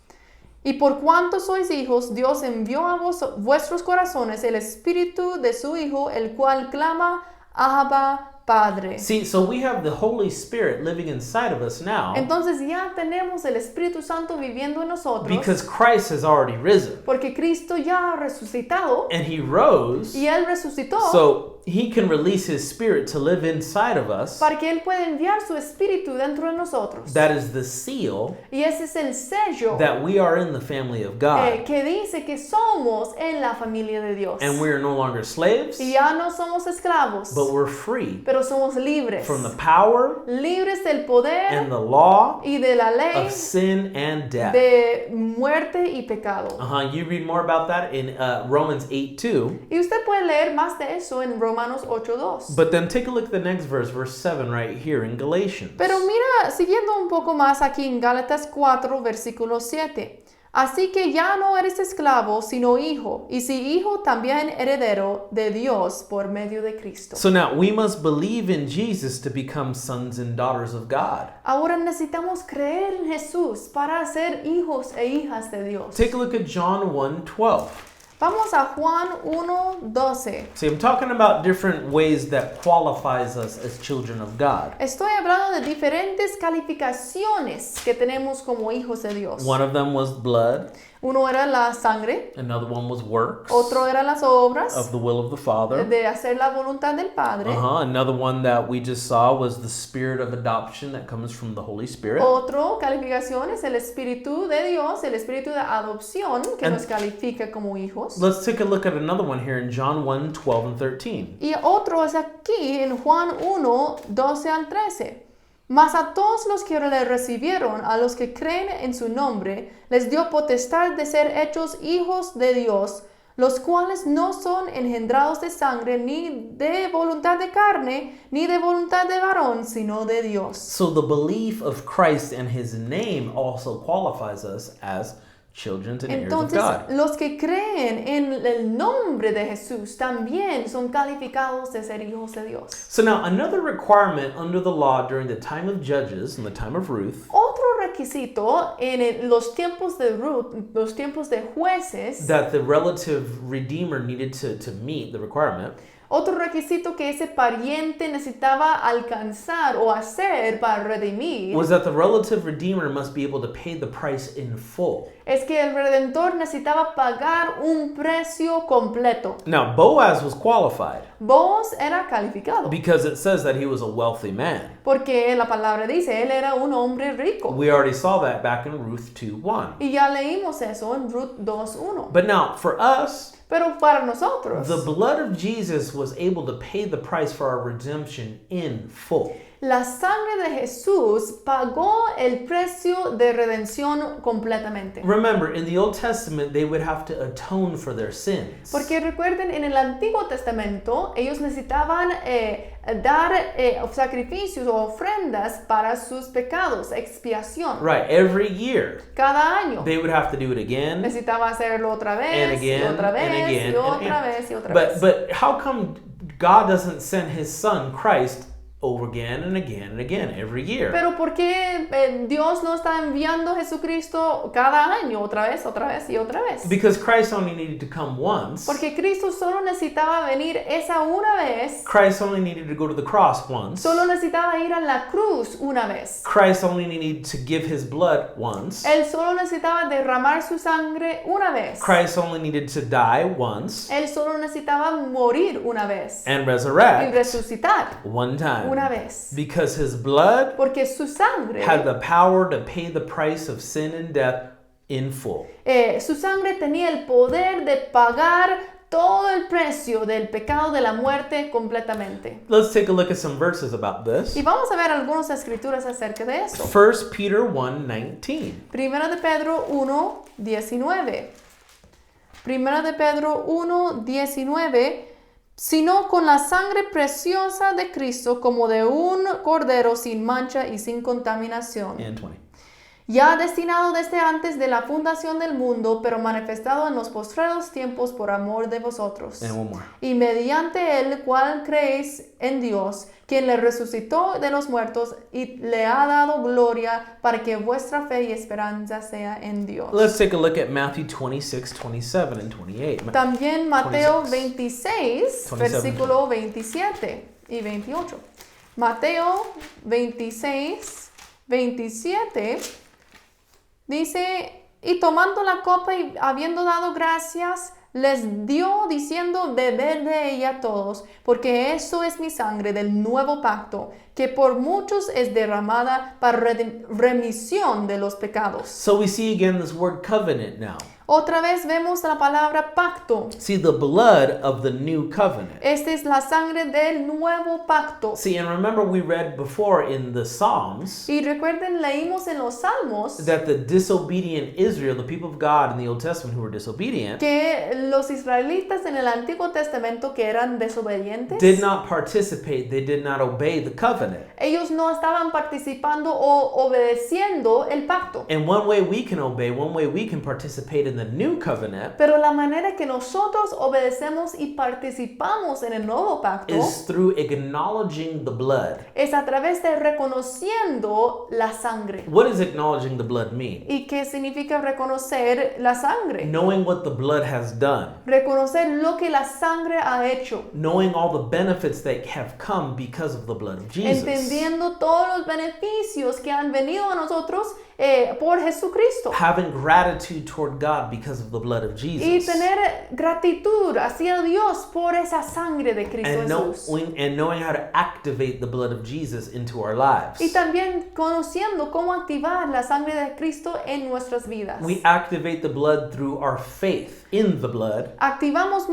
S2: Y por cuanto sois hijos, Dios envió a vuestros corazones el espíritu de su Hijo, el cual clama, Abba, Padre.
S1: See, so we have the Holy Spirit living inside of us now
S2: Entonces ya tenemos el Espíritu Santo viviendo en nosotros
S1: because Christ has already risen.
S2: porque Cristo ya ha resucitado
S1: And he rose
S2: y Él resucitó
S1: so he can release his spirit to live inside of us.
S2: para que Él pueda enviar su Espíritu dentro de nosotros.
S1: That is the seal
S2: Y ese es el sello
S1: that we are in the family of God.
S2: que dice que somos en la familia de Dios.
S1: And we are no longer slaves,
S2: Y ya no somos esclavos,
S1: but we're free
S2: pero somos libres.
S1: from the power
S2: Libres del poder
S1: and the law
S2: y de la ley
S1: of sin and death.
S2: de muerte y pecado.
S1: You read more about that in Romans 8:2.
S2: Y usted puede leer más de eso en Romanos 8:2.
S1: But then take a look at the next verse 7 right here in Galatians.
S2: Pero mira, siguiendo un poco más aquí en Gálatas 4, versículo 7. Así que ya no eres esclavo, sino hijo, y si hijo, también heredero de Dios por medio de Cristo.
S1: So now we must believe in Jesus to become sons and daughters of God.
S2: Ahora necesitamos creer en Jesús para ser hijos e hijas de Dios.
S1: Take a look at John 1:12.
S2: Vamos a Juan 1:12.
S1: See, I'm talking about different ways that qualifies us as children of God.
S2: Estoy hablando de diferentes calificaciones que tenemos como hijos de Dios.
S1: One of them was blood,
S2: Uno era la sangre,
S1: another one was works
S2: otro era las obras
S1: of the will of the Father.
S2: de hacer la voluntad del Padre.
S1: Another one that we just saw was the spirit of adoption that comes from the Holy Spirit.
S2: Otro calificación es el Espíritu de Dios, el Espíritu de adopción que
S1: And-
S2: nos califica como hijos.
S1: Let's take a look at another one here in John 1:12 and 13.
S2: Y otro es aquí en Juan 1:12 al 13. Mas a todos los que le recibieron, a los que creen en su nombre, les dio potestad de ser hechos hijos de Dios, los cuales no son engendrados de sangre, ni de voluntad de carne, ni de voluntad de varón, sino de Dios.
S1: So the belief of Christ and his name also qualifies us as children and heirs of
S2: Entonces,
S1: God.
S2: los que creen en el nombre de Jesús también son calificados de ser hijos de Dios.
S1: So now another requirement under the law during the time of Judges and the time of Ruth
S2: Otro requisito en los tiempos de Ruth, los tiempos de jueces,
S1: that the relative redeemer needed to meet the requirement
S2: otro requisito que ese pariente necesitaba alcanzar o hacer para redimir
S1: was that the relative redeemer must be able to pay the price in full.
S2: es que el redentor necesitaba pagar un precio completo.
S1: Now Boaz was qualified
S2: Boaz era calificado
S1: because it says that he was a wealthy man.
S2: porque la palabra dice, él era un hombre rico.
S1: We already saw that back in Ruth 2:1.
S2: Y ya leímos eso en Ruth 2:1.
S1: But now for us,
S2: Pero para nosotros,
S1: the blood of Jesus was able to pay the price for our redemption in full.
S2: la sangre de Jesús pagó el precio de redención completamente.
S1: Remember, in the Old Testament, they would have to atone for their sins.
S2: Porque recuerden, en el Antiguo Testamento, ellos necesitaban dar sacrificios o ofrendas para sus pecados, expiación.
S1: Right, every year,
S2: Cada año.
S1: they would have to do it again
S2: Necesitaba hacerlo otra vez,
S1: and
S2: y
S1: again
S2: otra
S1: and
S2: vez,
S1: again
S2: y
S1: and
S2: otra
S1: again.
S2: vez, y otra vez.
S1: But how come God doesn't send his son, Christ, over again and again and again every year?
S2: Pero ¿por qué Dios no está enviando a Jesucristo cada año, otra vez y otra vez?
S1: Because Christ only needed to come once.
S2: Porque Cristo solo necesitaba venir esa una vez,
S1: Christ only needed to go to the cross once.
S2: solo necesitaba ir a la cruz una vez.
S1: Christ only needed to give his blood once.
S2: Él solo necesitaba derramar su sangre una vez.
S1: Christ only needed to die once
S2: Él solo necesitaba morir una vez
S1: and
S2: y
S1: resurrect
S2: resucitar
S1: one time.
S2: una vez.
S1: Because his blood
S2: Porque su sangre,
S1: had the power to pay the price of sin and death in full.
S2: su sangre tenía el poder de pagar todo el precio del pecado de la muerte completamente.
S1: Let's take a look at some verses about this.
S2: Y vamos a ver algunas escrituras acerca de eso.
S1: 1 Peter 1:19.
S2: Primera de Pedro 1:19. Primera de Pedro 1:19. Sino con la sangre preciosa de Cristo como de un cordero sin mancha y sin contaminación,
S1: And 20.
S2: ya destinado desde antes de la fundación del mundo, pero manifestado en los postreros tiempos por amor de vosotros.
S1: And one more.
S2: Y mediante el cual creéis en Dios, quien le resucitó de los muertos y le ha dado gloria, para que vuestra fe y esperanza sea en Dios.
S1: Let's take a look at Matthew 26:27 and 28.
S2: También Mateo
S1: 26.
S2: 26, versículo 27 y 28. Mateo 26, 27 dice, y tomando la copa y habiendo dado gracias, les dio diciendo, bebed de ella todos, porque eso es mi sangre del nuevo pacto, que por muchos es derramada para remisión de los pecados.
S1: So we see again this word covenant now.
S2: Otra vez vemos la palabra pacto.
S1: See, the blood of the new covenant.
S2: Esta es la sangre del nuevo pacto.
S1: See, and remember we read before in the Psalms
S2: Y recuerden, leímos en los Salmos
S1: that the disobedient Israel, the people of God in the Old Testament who were disobedient,
S2: que los israelitas en el Antiguo Testamento que eran desobedientes,
S1: did not participate, they did not obey the covenant.
S2: ellos no estaban participando o obedeciendo el pacto.
S1: And one way we can obey, one way we can participate in the new covenant
S2: Pero la manera que nosotros obedecemos y participamos en el nuevo pacto
S1: is through acknowledging the blood.
S2: es a través de reconociendo la sangre.
S1: What does acknowledging the blood mean?
S2: ¿Y qué significa reconocer la sangre?
S1: Knowing what the blood has done.
S2: Reconocer lo que la sangre ha hecho.
S1: Knowing all the benefits that have come because of the blood of Jesus.
S2: Entendiendo todos los beneficios que han venido a nosotros por Jesucristo.
S1: Having gratitude toward God because of the blood of
S2: Y
S1: Jesus.
S2: tener gratitud hacia Dios por esa sangre de Cristo
S1: And
S2: Jesús.
S1: knowing how to activate the blood of Jesus into our lives.
S2: Y también conociendo cómo activar la sangre de Cristo en nuestras vidas.
S1: We activate the blood through our faith in the blood
S2: Activamos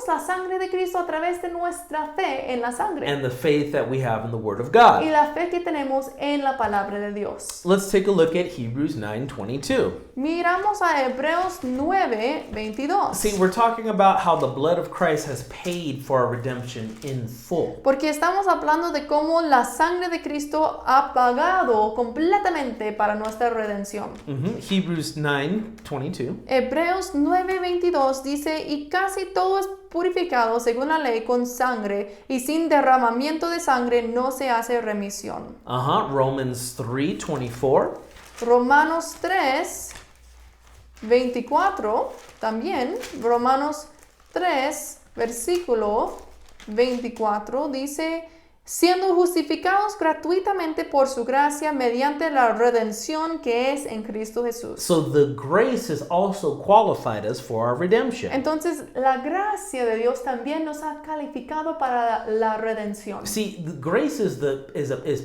S2: la sangre de Cristo a través de nuestra fe en la sangre.
S1: and the faith that we have in the Word of
S2: Y
S1: God.
S2: la fe que tenemos en la palabra de Dios.
S1: Let's take a look at Hebrews 9:22.
S2: Miramos a Hebreos 9:22.
S1: See, we're talking about how the blood of Christ has paid for our redemption in full.
S2: Porque estamos hablando de cómo la sangre de Cristo ha pagado completamente para nuestra redención.
S1: Hebrews 9:22.
S2: Hebreos 9:22 dice, y casi todo es purificado según la ley con sangre, y sin derramamiento de sangre no se hace remisión.
S1: Romans 3:24.
S2: Romanos 3:24 también, Romanos 3, versículo 24 dice, siendo justificados gratuitamente por su gracia mediante la redención que es en Cristo Jesús.
S1: So the grace has also qualified us for our redemption.
S2: Entonces, la gracia de Dios también nos ha calificado para la redención.
S1: See, the grace is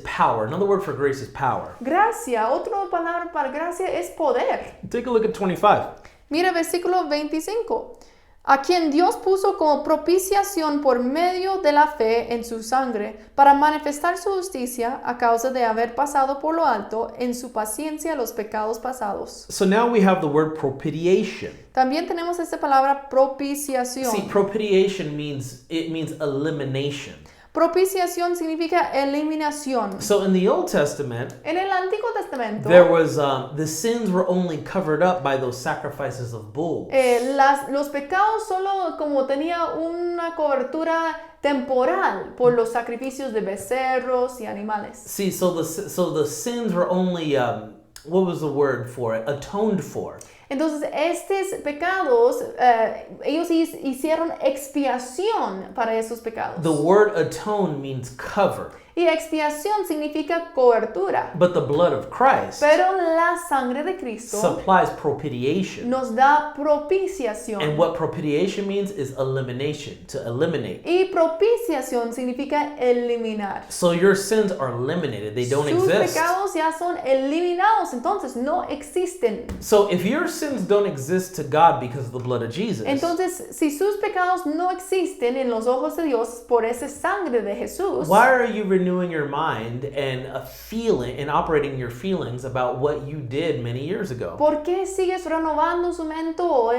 S1: power. Another word for grace is power.
S2: Gracia, otra palabra para gracia es poder.
S1: Take a look at 25.
S2: Mira versículo 25. A quien Dios puso como propiciación por medio de la fe en su sangre, para manifestar su justicia a causa de haber pasado por lo alto en su paciencia los pecados pasados.
S1: So now we have the word propitiation.
S2: También tenemos esta palabra propiciación.
S1: See, propitiation means elimination.
S2: Propiciación significa eliminación.
S1: So in the Old Testament,
S2: En el Antiguo Testamento,
S1: there was the sins were only covered up by those sacrifices of bulls.
S2: los pecados solo como tenía una cobertura temporal por los sacrificios de becerros y animales.
S1: See, so the sins were only what was the word for it? Atoned for.
S2: Entonces, estos pecados, ellos hicieron expiación para esos pecados.
S1: The word atone means cover.
S2: Y expiación significa cobertura.
S1: But the blood of Christ
S2: Pero la sangre de Cristo
S1: supplies propitiation.
S2: nos da propiciación.
S1: And what propitiation means is elimination, to eliminate.
S2: Y propiciación significa eliminar.
S1: So your sins are eliminated, they don't
S2: Sus
S1: exist.
S2: pecados ya son eliminados, entonces no existen.
S1: So if your sins don't exist to God because of the blood of Jesus,
S2: Entonces, si sus pecados no existen en los ojos de Dios por esa sangre de Jesús,
S1: why are you renewing your mind and operating your feelings about what you did many years ago?
S2: ¿por qué sigues renovando su mente o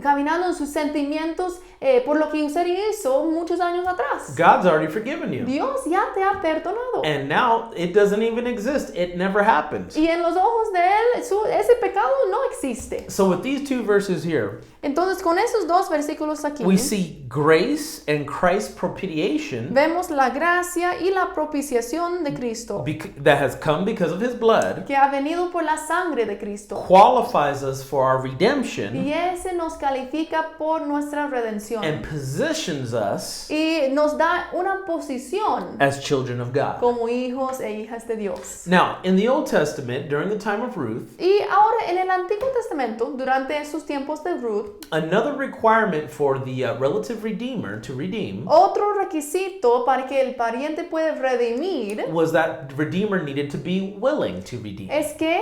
S2: caminando en sus sentimientos por lo que usted hizo muchos años atrás?
S1: God's already forgiven you.
S2: Dios ya te ha perdonado.
S1: And now it doesn't even exist. It never happened.
S2: Y en los ojos de Él, ese pecado no existe.
S1: So with these two verses here,
S2: Entonces, con esos dos versículos aquí,
S1: we see grace and Christ's propitiation
S2: vemos la gracia y la propiciación de Cristo,
S1: that has come because of his blood,
S2: que ha venido por la sangre de Cristo.
S1: qualifies us for our redemption
S2: Y ese nos califica por nuestra redención.
S1: and positions us
S2: Y nos da una posición
S1: as children of God.
S2: como hijos e hijas de Dios.
S1: Now, in the Old Testament, during the time of Ruth,
S2: Y ahora en el Antiguo Testamento, durante esos tiempos de Ruth,
S1: another requirement for the relative decisive redeemer to redeem
S2: Otro requisito para que el pariente pueda redimir
S1: was that redeemer needed to be willing to redeem.
S2: es que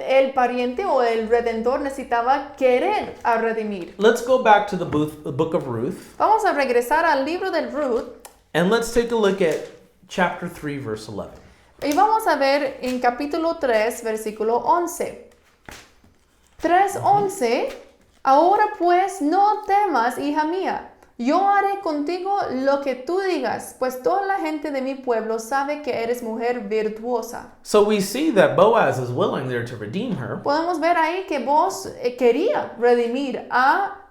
S2: el pariente o el redentor necesitaba querer a redimir.
S1: Let's go back to the book of Ruth,
S2: Vamos a regresar al libro de Ruth
S1: and let's take a look at chapter 3, verse 11.
S2: y vamos a ver en capítulo 3, versículo 11. 3:11. Ahora pues no temas, hija mía. Yo haré contigo lo que tú digas, pues toda la gente de mi pueblo sabe que eres mujer virtuosa.
S1: So we see that Boaz is willing there to redeem her.
S2: Podemos ver ahí que vos quería redimir a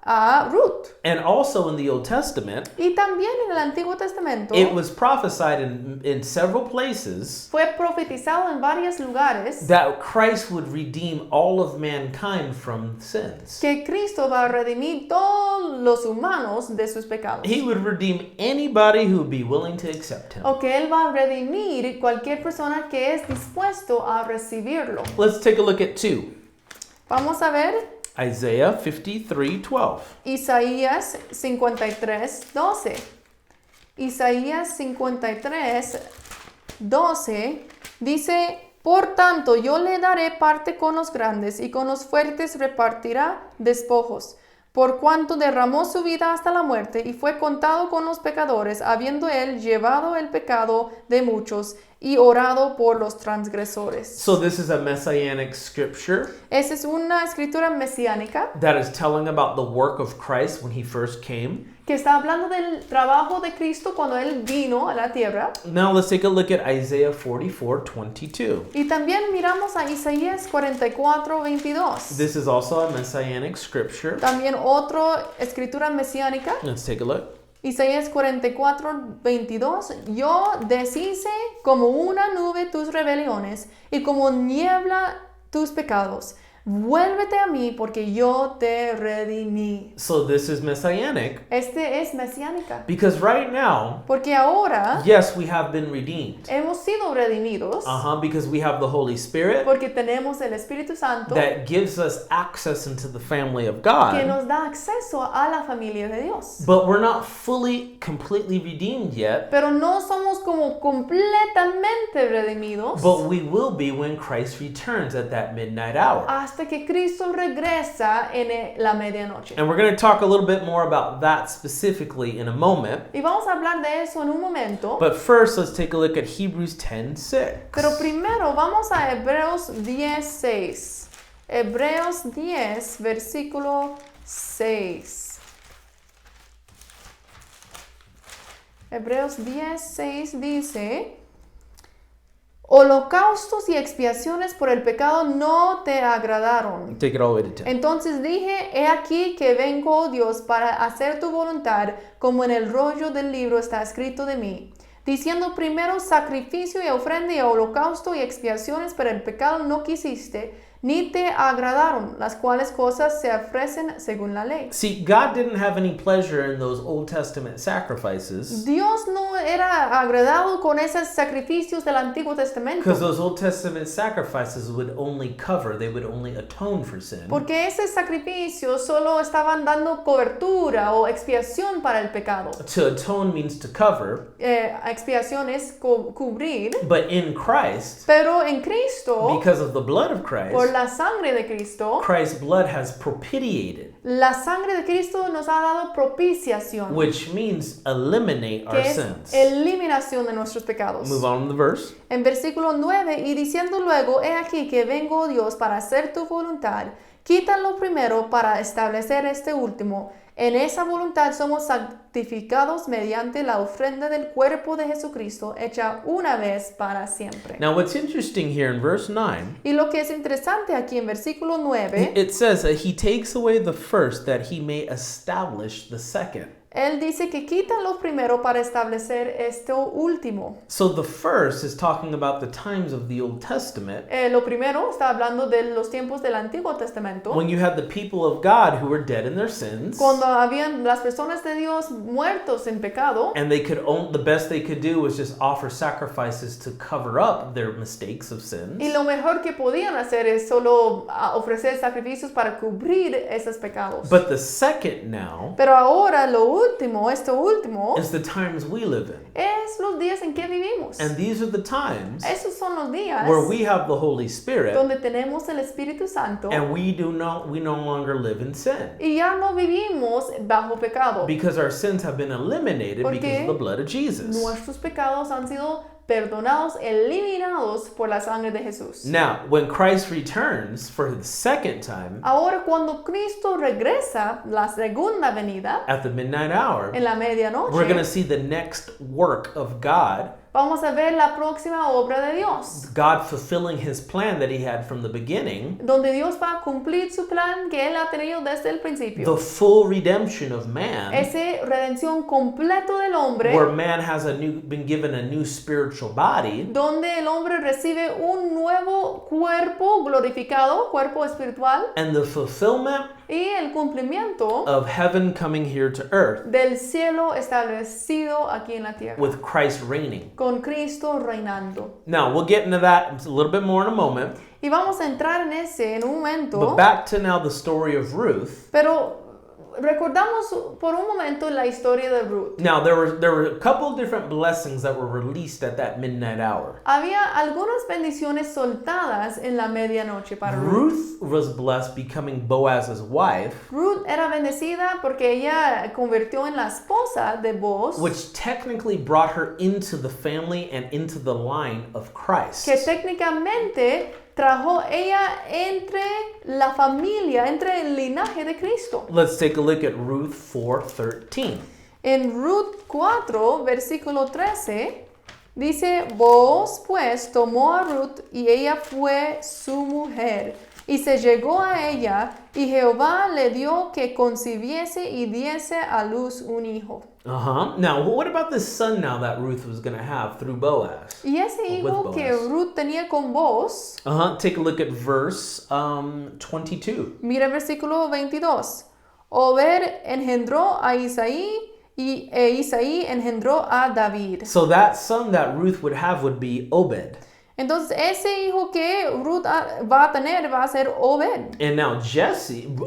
S2: Ruth.
S1: And also in the Old Testament,
S2: Y también en el Antiguo Testamento
S1: it was prophesied in several places
S2: fue profetizado en varios lugares
S1: that Christ would redeem all of mankind from sins.
S2: que Cristo va a redimir todos los humanos de sus pecados.
S1: He would redeem anybody who would be willing to accept him.
S2: O que Él va a redimir cualquier persona que es dispuesto a recibirlo.
S1: Let's take a look at two.
S2: Vamos a ver
S1: Isaiah 53:12.
S2: Isaías 53:12. Isaías 53:12 dice, por tanto yo le daré parte con los grandes y con los fuertes repartirá despojos. Por cuanto derramó su vida hasta la muerte y fue contado con los pecadores, habiendo él llevado el pecado de muchos y orado por los transgresores.
S1: So this is a messianic scripture
S2: Esa es una escritura mesiánica
S1: that is telling about the work of Christ when he first came.
S2: que está hablando del trabajo de Cristo cuando Él vino a la tierra.
S1: Now let's take a look at Isaiah 44:22.
S2: Y también miramos a Isaías 44:22.
S1: This is also a messianic scripture.
S2: También otra escritura mesiánica.
S1: Let's take a look.
S2: Isaías 44:22. Yo deshice como una nube tus rebeliones y como niebla tus pecados. Vuélvete a mí porque yo te redimí.
S1: So this is messianic
S2: Este es mesiánica.
S1: because right now,
S2: Porque ahora
S1: yes, we have been redeemed.
S2: hemos sido redimidos.
S1: Because we have the Holy Spirit
S2: Porque tenemos el Espíritu Santo
S1: that gives us access into the family of
S2: que
S1: God.
S2: nos da acceso a la familia de Dios.
S1: But we're not fully, completely redeemed yet.
S2: Pero no somos como completamente redimidos
S1: But we will be when Christ returns at that midnight hour.
S2: hasta que Cristo regresa en la medianoche.
S1: And we're going to talk a little bit more about that specifically in a moment.
S2: Y vamos a hablar de eso en un momento.
S1: But first, let's take a look at Hebrews 10:6.
S2: Pero primero vamos a Hebreos 10:6. Hebreos 10, versículo 6. Hebreos 10:6 dice, holocaustos y expiaciones por el pecado no te agradaron.
S1: Take it all the way to 10.
S2: Entonces dije, he aquí que vengo, oh Dios, para hacer tu voluntad, como en el rollo del libro está escrito de mí. Diciendo primero sacrificio y ofrenda y holocausto y expiaciones, pero el pecado no quisiste, ni te agradaron, las cuales cosas se ofrecen según la ley.
S1: See, God didn't have any pleasure in those Old Testament sacrifices
S2: Dios no era agradado con esos sacrificios del Antiguo Testamento,
S1: because those Old Testament sacrifices would only cover, they would only atone for sin.
S2: porque esos sacrificios solo estaban dando cobertura o expiación para el pecado.
S1: To atone means to cover,
S2: Expiación es cubrir,
S1: but in Christ,
S2: pero en Cristo,
S1: because of the blood of
S2: por
S1: Christ,
S2: la sangre de Cristo,
S1: Christ's blood has propitiated,
S2: la sangre de Cristo nos ha dado propiciación,
S1: which means eliminate our
S2: que es
S1: sins.
S2: eliminación de nuestros pecados.
S1: Move on to the verse.
S2: En versículo 9, y diciendo luego, he aquí que vengo, oh Dios, para hacer tu voluntad, quítalo primero para establecer este último. En esa voluntad somos santificados mediante la ofrenda del cuerpo de Jesucristo, hecha una vez para siempre.
S1: Now, what's interesting here in verse 9,
S2: Y lo que es interesante aquí en versículo 9,
S1: it says that he takes away the first that he may establish the second.
S2: él dice que quítalo primero para establecer esto último.
S1: So the first is talking about the times of the Old Testament
S2: Lo primero está hablando de los tiempos del Antiguo Testamento,
S1: when you had the people of God who were dead in their sins,
S2: cuando habían las personas de Dios muertos en pecado,
S1: and they could the best they could do was just offer sacrifices to cover up their mistakes of sins.
S2: y lo mejor que podían hacer es solo ofrecer sacrificios para cubrir esos pecados.
S1: But the second now
S2: Pero ahora lo esto último,
S1: is the times we live in.
S2: es los días en que vivimos.
S1: And these are the times
S2: Esos son los días
S1: where we have the Holy Spirit
S2: donde tenemos el Espíritu Santo
S1: and we no longer live in sin.
S2: y ya no vivimos bajo pecado.
S1: Because our sins have been eliminated
S2: Porque
S1: because of the blood of Jesus.
S2: Nuestros pecados han sido perdonados, eliminados por la sangre de Jesús.
S1: Now, when Christ returns for the second time
S2: Ahora, cuando Cristo regresa, la segunda venida,
S1: at the midnight hour,
S2: en la
S1: we're going
S2: medianoche,
S1: to see the next work of God,
S2: vamos a ver la próxima obra de Dios,
S1: God fulfilling his plan that he had from the beginning,
S2: donde Dios va a cumplir su plan que Él ha tenido desde el
S1: the
S2: principio.
S1: full redemption of man,
S2: Esa redención completo del hombre,
S1: where man has been given a new spiritual body,
S2: donde el hombre recibe un nuevo cuerpo glorificado, cuerpo espiritual,
S1: and the fulfillment
S2: y el cumplimiento
S1: of heaven coming here to earth
S2: del cielo establecido aquí en la tierra,
S1: with Christ reigning.
S2: con Cristo reinando.
S1: Now, we'll get into that a little bit more in a moment,
S2: Y vamos a entrar en ese en un momento,
S1: but back to now the story of Ruth.
S2: pero recordamos por un momento la historia de Ruth.
S1: Now, there were a couple of different blessings that were released at that midnight hour.
S2: Había algunas bendiciones soltadas en la medianoche para Ruth.
S1: Ruth was blessed becoming Boaz's wife,
S2: Ruth era bendecida porque ella convirtió en la esposa de Boaz,
S1: which technically brought her into the family and into the line of Christ.
S2: que técnicamente trajo ella entre la familia, entre el linaje de Cristo.
S1: Let's take a look at Ruth 4:13.
S2: En Ruth 4, versículo 13, dice, Boaz pues tomó a Ruth y ella fue su mujer. Y se llegó a ella y Jehová le dio que concibiese y diese a luz un hijo.
S1: Now, what about this son now that Ruth was going to have through Boaz?
S2: Y ese hijo
S1: with
S2: que
S1: Boaz.
S2: Ruth tenía con Boaz,
S1: Take a look at verse 22.
S2: mira el versículo 22. Obed engendró a Isaí e Isaí engendró a David.
S1: So that son that Ruth would have would be Obed.
S2: Entonces ese hijo que Ruth va a tener va a ser Obed.
S1: And now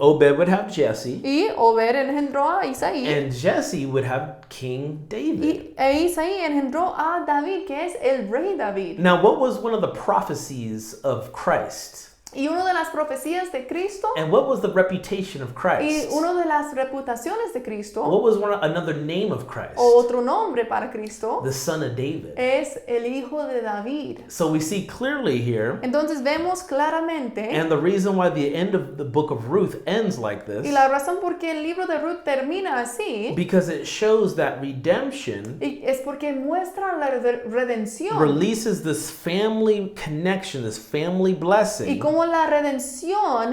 S1: Obed would have Jesse,
S2: Y Obed engendró a Isaí.
S1: and Jesse would have King David.
S2: Isaí engendró a David, que es el rey David.
S1: Now, what was one of the prophecies of Christ?
S2: Y una de las profecías de Cristo
S1: And what was the reputation of
S2: y
S1: Christ?
S2: una de las reputaciones de Cristo,
S1: What was another name of Christ?
S2: o otro nombre para Cristo,
S1: The son of David.
S2: es el hijo de David.
S1: So we see clearly here,
S2: Entonces vemos claramente,
S1: and the reason why the end of the book of Ruth ends like
S2: y
S1: this,
S2: la razón por qué el libro de Ruth termina así,
S1: because it shows that redemption
S2: y es porque muestra la redención.
S1: releases this family connection, this family
S2: Y
S1: blessing
S2: como la redención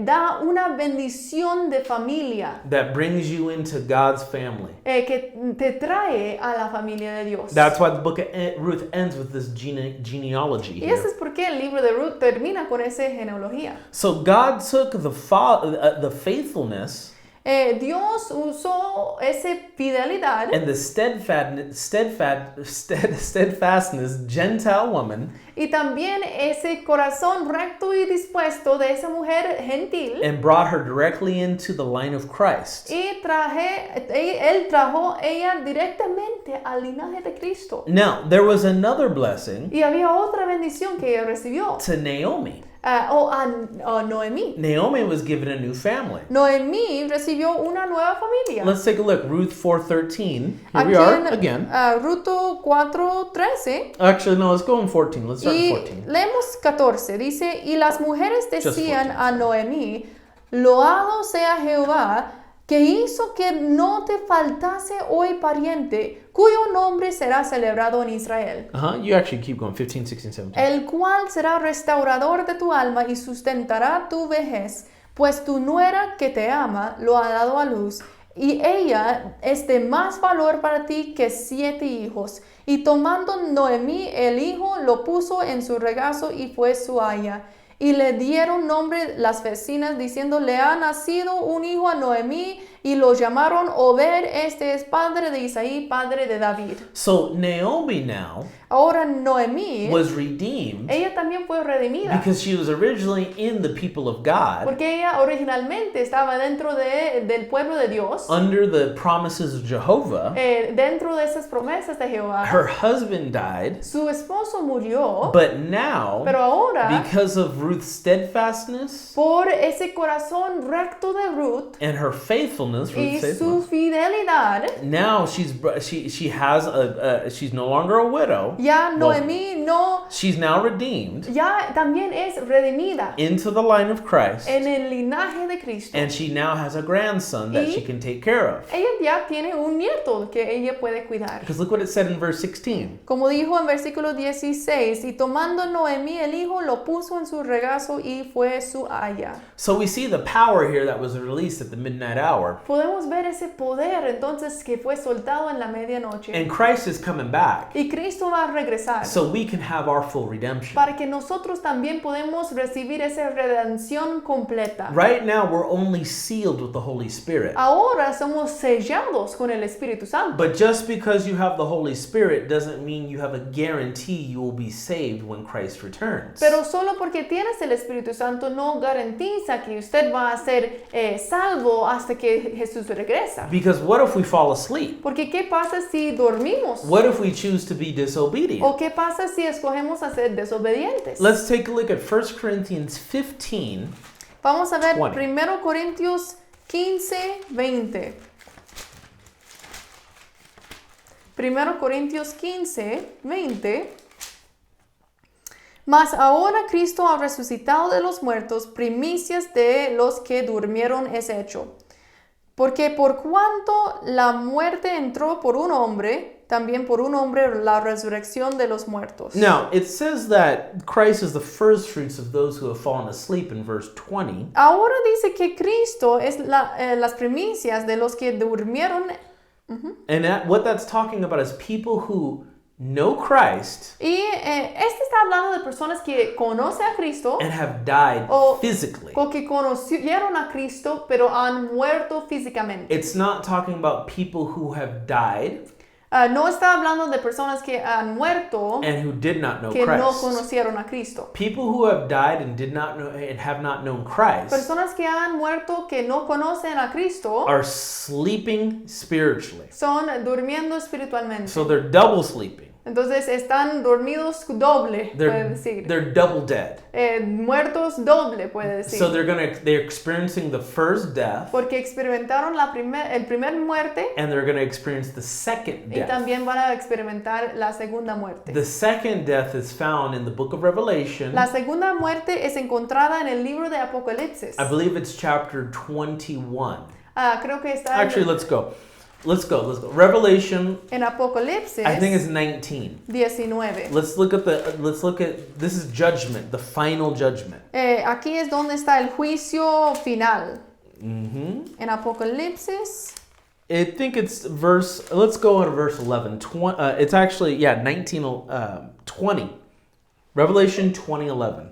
S2: da una bendición de familia
S1: that brings you into God's family.
S2: que te trae a la familia de Dios.
S1: That's why the book of Ruth ends with this genealogy
S2: Y eso
S1: here.
S2: es porque el libro de Ruth termina con esa genealogía.
S1: So God took the faithfulness
S2: Dios usó esa fidelidad
S1: and the steadfastness Gentile woman
S2: y también ese corazón recto y dispuesto de esa mujer gentil
S1: and brought her directly into the line of Christ.
S2: y él trajo ella directamente al linaje de Cristo.
S1: Now, there was another blessing
S2: Y había otra bendición que ella recibió,
S1: to Naomi.
S2: a Noemí.
S1: Naomi was given a new family.
S2: Noemí recibió una nueva familia.
S1: Let's take a look. Ruth 4:13. Here
S2: Aquí
S1: we are
S2: en
S1: again.
S2: Ruth 4:13.
S1: Actually, no, let's go in 14. Let's start in
S2: Y
S1: 14.
S2: leemos 14, dice, y las mujeres decían
S1: 14.
S2: a Noemí, loado sea Jehová, que hizo que no te faltase hoy pariente, cuyo nombre será celebrado en Israel,
S1: You actually keep going. 15, 16, 17.
S2: el cual será restaurador de tu alma y sustentará tu vejez, pues tu nuera que te ama lo ha dado a luz, y ella es de más valor para ti que 7 hijos. Y tomando Noemí el hijo, lo puso en su regazo y fue su aya. Y le dieron nombre las vecinas, diciendo, le ha nacido un hijo a Noemí y lo llamaron Obed, este es padre de Isaí, padre de David.
S1: So Naomi now
S2: Ahora Noemí,
S1: was redeemed
S2: ella también fue redimida.
S1: because she was originally in the people of God
S2: Porque ella originalmente estaba dentro del pueblo de Dios,
S1: under the promises of Jehovah.
S2: dentro de esas promesas de Jehová.
S1: Her husband died,
S2: Su esposo murió,
S1: but now,
S2: pero ahora,
S1: because of Ruth's steadfastness
S2: por ese corazón recto de Ruth
S1: and her faithfulness,
S2: y
S1: Ruth's
S2: su
S1: faithfulness,
S2: fidelidad,
S1: now she has she's no longer a widow.
S2: ya
S1: Well,
S2: Noemí no,
S1: she's now redeemed
S2: ya también es redimida
S1: into the line of Christ,
S2: en el linaje de Cristo.
S1: and she now has a grandson that
S2: Y-
S1: she can take care of.
S2: Ella ya tiene un nieto que ella puede cuidar.
S1: Because look what it said in verse 16.
S2: Como dijo en versículo 16, y tomando Noemí el hijo, lo puso en su regazo y fue su aya.
S1: So we see the power here that was released at the midnight hour.
S2: Podemos ver ese poder entonces que fue soltado en la medianoche.
S1: And Christ is coming back
S2: Y Cristo va a regresar
S1: so we can have our full redemption.
S2: para que nosotros también podemos recibir esa redención completa.
S1: Right now, we're only sealed with the Holy Spirit.
S2: Ahora somos sellados con el Espíritu Santo.
S1: But just because you have the Holy Spirit doesn't mean you have a guarantee you will be saved when Christ returns.
S2: Pero solo porque tienes el Espíritu Santo no garantiza que usted va a ser salvo hasta que Jesús regresa.
S1: Because what if we fall asleep?
S2: Porque ¿qué pasa si dormimos?
S1: What if we choose to be disobedient?
S2: ¿O qué pasa si escogemos a ser desobedientes?
S1: Let's take a look at 1 Corinthians 15.
S2: Vamos a ver
S1: 20.
S2: 1 Corintios 15, 20. 1 Corintios 15, 20. Mas ahora Cristo ha resucitado de los muertos, primicias de los que durmieron es hecho. Porque por cuanto la muerte entró por un hombre, también por un hombre la resurrección de los muertos.
S1: Now, it says that Christ is the first fruits of those who have fallen asleep in verse 20.
S2: Ahora dice que Cristo es las primicias de los que durmieron.
S1: And what that's talking about is people who know Christ
S2: Y este está hablando de personas que conocen a Cristo
S1: and have died
S2: o,
S1: physically.
S2: o que conocieron a Cristo pero han muerto físicamente.
S1: It's not talking about people who have died
S2: No está hablando de personas que han muerto
S1: and who did not know
S2: que no
S1: Christ.
S2: conocieron a Cristo.
S1: People who have died and did not know and have not known Christ
S2: Personas que han muerto que no conocen a Cristo
S1: are sleeping spiritually.
S2: son durmiendo espiritualmente.
S1: So they're double sleeping.
S2: Entonces están dormidos doble, puede decir.
S1: They're double dead.
S2: Muertos doble, puede decir.
S1: So they're experiencing the first death
S2: Porque experimentaron el primer muerte
S1: and they're going to experience the second
S2: y
S1: death.
S2: también van a experimentar la segunda muerte.
S1: The second death is found in the book of Revelation.
S2: La segunda muerte es encontrada en el libro de Apocalipsis.
S1: I believe it's chapter 21.
S2: Creo que está
S1: Actually, let's go. Revelation,
S2: en Apocalipsis
S1: I think it's 19.
S2: 19.
S1: Let's look at this is judgment, the final judgment.
S2: Aquí es donde está el juicio final.
S1: Mm-hmm.
S2: En Apocalipsis,
S1: I think it's let's go to verse 11. It's actually, 20. Revelation 20:11.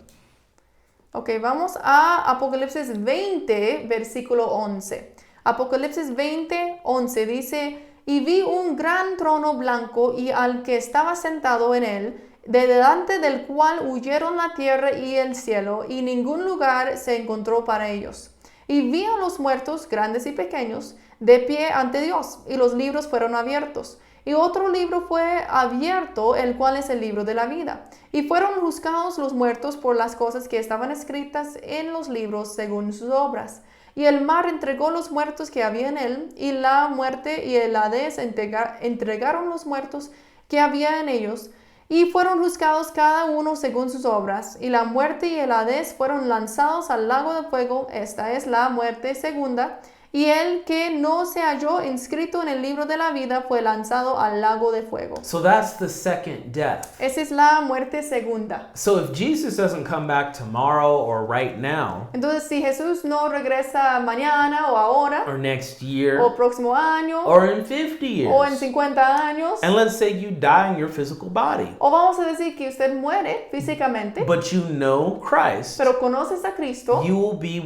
S2: ok, vamos a Apocalipsis 20, versículo 11. Apocalipsis 20, 11 dice, y vi un gran trono blanco y al que estaba sentado en él, de delante del cual huyeron la tierra y el cielo, y ningún lugar se encontró para ellos. Y vi a los muertos, grandes y pequeños, de pie ante Dios, y los libros fueron abiertos. Y otro libro fue abierto, el cual es el libro de la vida. Y fueron juzgados los muertos por las cosas que estaban escritas en los libros según sus obras. Y el mar entregó los muertos que había en él, y la muerte y el Hades entregaron los muertos que había en ellos, y fueron juzgados cada uno según sus obras. Y la muerte y el Hades fueron lanzados al lago de fuego. Esta es la muerte segunda. Y el que no se halló inscrito en el libro de la vida fue lanzado al lago de fuego.
S1: So that's the second death.
S2: Esa es la muerte segunda.
S1: So if Jesus doesn't come back tomorrow or right now
S2: Entonces, si Jesús no regresa mañana o ahora,
S1: or next year
S2: o próximo año,
S1: or in 50
S2: o en
S1: years,
S2: 50 años,
S1: and let's say you die in your physical body,
S2: o vamos a decir que usted muere físicamente,
S1: but you know Christ,
S2: pero conoces a Cristo,
S1: you will be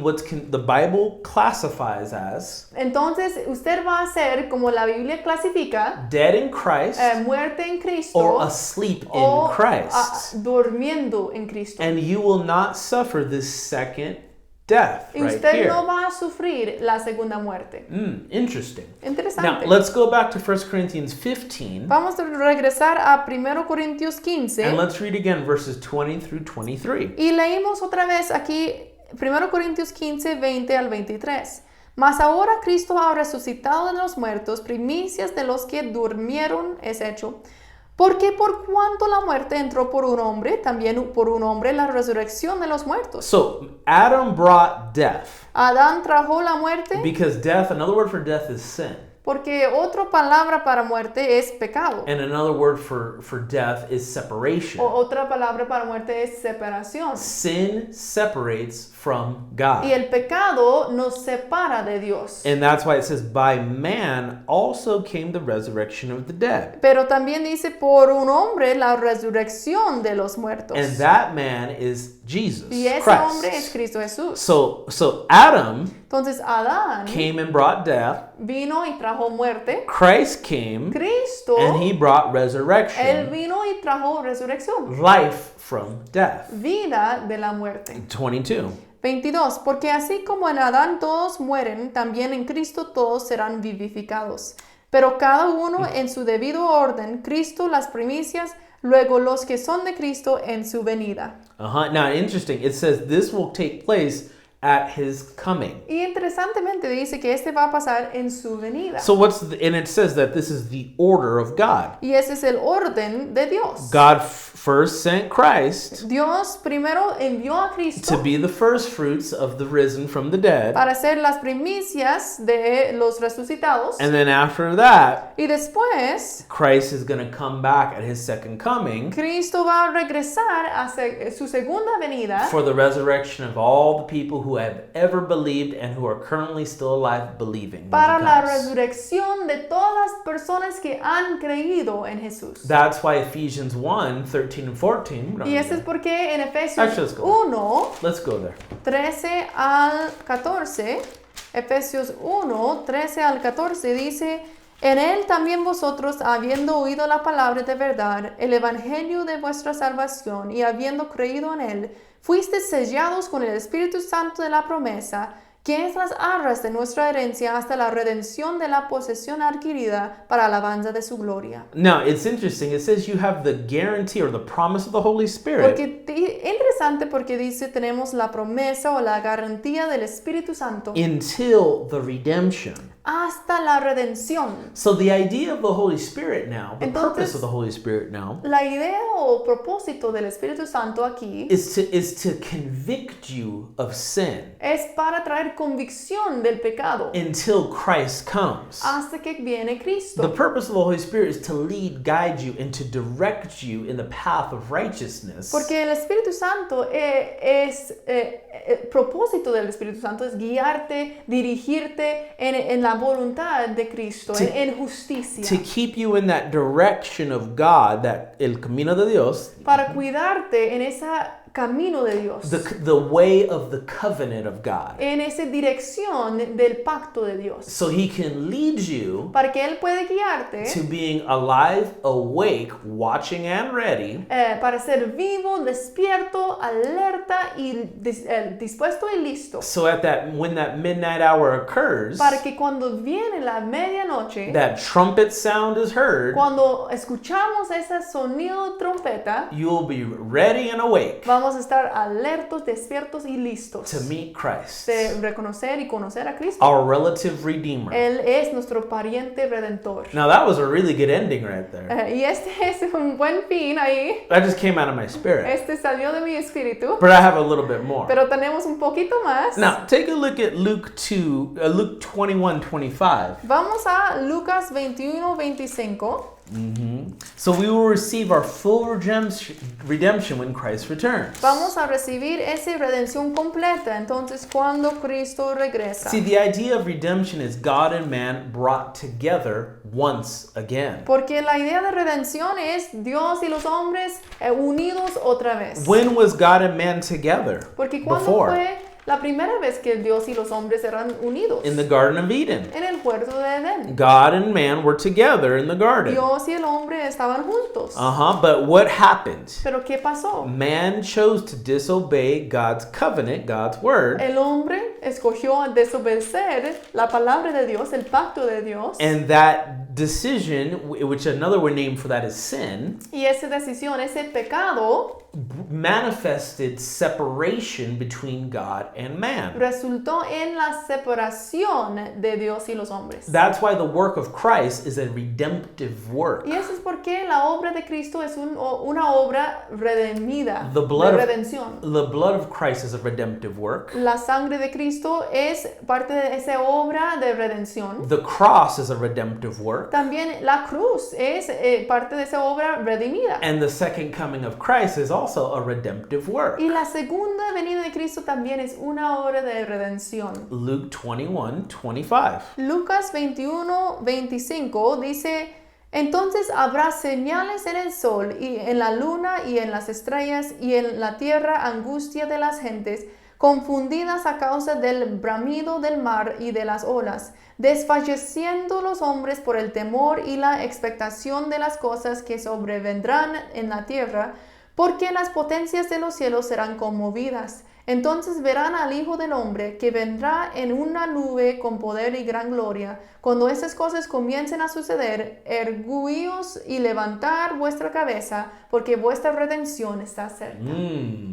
S1: the Bible classifies as as
S2: Entonces usted va a ser, como la Biblia clasifica,
S1: dead in Christ
S2: muerte en Cristo
S1: or asleep
S2: o
S1: in Christ.
S2: durmiendo en Cristo.
S1: And you will not suffer this second death
S2: Y
S1: right
S2: usted
S1: here.
S2: no va a sufrir la segunda muerte.
S1: Interesting. Now,
S2: Interesante.
S1: let's go back to 1 Corinthians 15
S2: Vamos a regresar a 1 Corintios 15
S1: and let's read again verses 20 through 23.
S2: y leímos otra vez aquí 1 Corintios 15, 20 al 23. Mas ahora Cristo ha resucitado de los muertos, primicias de los que durmieron es hecho. Porque por cuanto la muerte entró por un hombre, también por un hombre la resurrección de los muertos.
S1: So, Adam brought death
S2: Adán trajo la muerte
S1: because death, another word for death is sin.
S2: porque otra palabra para muerte es pecado.
S1: And another word for death is separation.
S2: O otra palabra para muerte es separación.
S1: Sin separates from
S2: Y
S1: God.
S2: el pecado nos separa de Dios.
S1: And that's why it says, by man also came the resurrection of the dead.
S2: Pero también dice por un hombre la resurrección de los muertos.
S1: And that man is Jesus
S2: Y ese hombre es
S1: Christ.
S2: Cristo Jesús.
S1: So Adam
S2: Entonces Adán
S1: came and brought death.
S2: vino y trajo muerte.
S1: Christ came
S2: Cristo,
S1: and he brought
S2: él
S1: resurrection,
S2: vino y trajo resurrección.
S1: life from death.
S2: Vida de la muerte.
S1: 22.
S2: 22. Porque así como en Adán todos mueren, también en Cristo todos serán vivificados. Pero cada uno en su debido orden, Cristo las primicias, luego los que son de Cristo en su venida.
S1: Now, interesting. It says this will take place at his coming.
S2: Y interesantemente dice que este va a pasar en su venida.
S1: So and it says that this is the order of God.
S2: Y ese es el orden de Dios.
S1: God first sent Christ
S2: Dios primero envió a
S1: to
S2: Cristo
S1: be the first fruits of the risen from the dead.
S2: para ser las primicias de los resucitados.
S1: And then after that,
S2: Y después,
S1: Christ is going to come back at his second coming
S2: Cristo va a regresar a su segunda venida
S1: for the resurrection of all the people who have ever believed and who are currently still alive believing. when
S2: para
S1: he
S2: la
S1: comes.
S2: resurrección de todas las personas que han creído en Jesús.
S1: That's why Ephesians 1, 13 and 14. we don't
S2: Y
S1: need
S2: eso es
S1: that.
S2: porque en Efesios
S1: Actually, let's go
S2: 1,
S1: Let's go there.
S2: 13 al 14, Efesios 1, 13 al 14 dice, en él también vosotros, habiendo oído la palabra de verdad, el evangelio de vuestra salvación, y habiendo creído en él, fuisteis sellados con el Espíritu Santo de la promesa, que es las arras de nuestra herencia hasta la redención de la posesión adquirida para alabanza de su gloria.
S1: Now, it's interesting. It says you have the guarantee or the promise of the Holy Spirit
S2: Porque interesante porque dice tenemos la promesa o la garantía del Espíritu Santo
S1: until the redemption.
S2: hasta la redención.
S1: So the idea of the Holy Spirit now, the
S2: Entonces,
S1: purpose of the Holy Spirit now,
S2: La idea o propósito del Espíritu Santo aquí
S1: is to convict you of sin
S2: es para traer convicción del pecado
S1: until Christ comes.
S2: hasta que viene
S1: The
S2: Cristo.
S1: purpose of the Holy Spirit is to lead, guide you, and to direct you in the path of righteousness.
S2: Porque el Espíritu Santo el propósito del Espíritu Santo es guiarte, dirigirte en la voluntad de Cristo,
S1: To-
S2: en justicia,
S1: to keep you in that direction of God, that el camino de Dios,
S2: para cuidarte en ese camino de Dios,
S1: the way of the covenant of God,
S2: en esa dirección del pacto de Dios,
S1: so He can lead you
S2: para que Él puede guiarte
S1: to being alive, awake, watching, and ready,
S2: para ser vivo, despierto, alerta y dispuesto y listo.
S1: so when that midnight hour occurs,
S2: Para que cuando viene la medianoche,
S1: that trumpet sound is heard,
S2: cuando escuchamos ese sonido de trompeta,
S1: you'll be ready and awake
S2: vamos a estar alertos, despiertos y listos
S1: to meet Christ,
S2: de reconocer y conocer a Cristo.
S1: our relative Redeemer.
S2: Él es nuestro pariente redentor.
S1: Now that was a really good ending right there.
S2: Y este es un buen fin ahí.
S1: That just came out of my spirit.
S2: Este salió de mi espíritu.
S1: But I have a little bit more.
S2: Pero tenemos un poquito más.
S1: Now, take a look at Luke 21:25.
S2: Vamos a Lucas 21:25.
S1: So we will receive our full redemption when Christ returns.
S2: Vamos a recibir esa redención completa entonces cuando Cristo regresa.
S1: See, the idea of redemption is God and man brought together once again.
S2: Porque la idea de redención es Dios y los hombres unidos otra vez.
S1: When was God and man together?
S2: Porque cuando
S1: Before.
S2: fue La primera vez que Dios y los hombres eran unidos
S1: in the Garden of Eden.
S2: en el huerto de Edén.
S1: God and man were together in the garden.
S2: Dios y el hombre estaban juntos.
S1: But what happened?
S2: Pero ¿qué pasó?
S1: Man chose to disobey God's covenant, God's word,
S2: El hombre escogió desobedecer la palabra de Dios, el pacto de Dios.
S1: and that decision, which another word name for that is sin,
S2: Y esa decisión, ese pecado,
S1: manifested separation between God and man.
S2: resultó en la separación de Dios y los hombres.
S1: That's why the work of Christ is a redemptive work.
S2: Y eso es porque la obra de Cristo es una obra redimida,
S1: The blood
S2: de
S1: of-
S2: redención.
S1: The blood of Christ is a redemptive work.
S2: La sangre de Cristo es parte de esa obra de redención.
S1: The cross is a redemptive work.
S2: También la cruz es parte de esa obra redimida.
S1: And the second coming of Christ is also a redemptive work.
S2: Y la segunda venida de Cristo también es una obra de redención.
S1: Luke 21:25.
S2: Lucas 21:25 dice, entonces habrá señales en el sol y en la luna y en las estrellas y en la tierra angustia de las gentes, confundidas a causa del bramido del mar y de las olas, desfalleciendo los hombres por el temor y la expectación de las cosas que sobrevendrán en la tierra, porque las potencias de los cielos serán conmovidas. Entonces verán al Hijo del Hombre que vendrá en una nube con poder y gran gloria. Cuando estas cosas comiencen a suceder, erguíos y levantar vuestra cabeza, porque vuestra redención está cerca.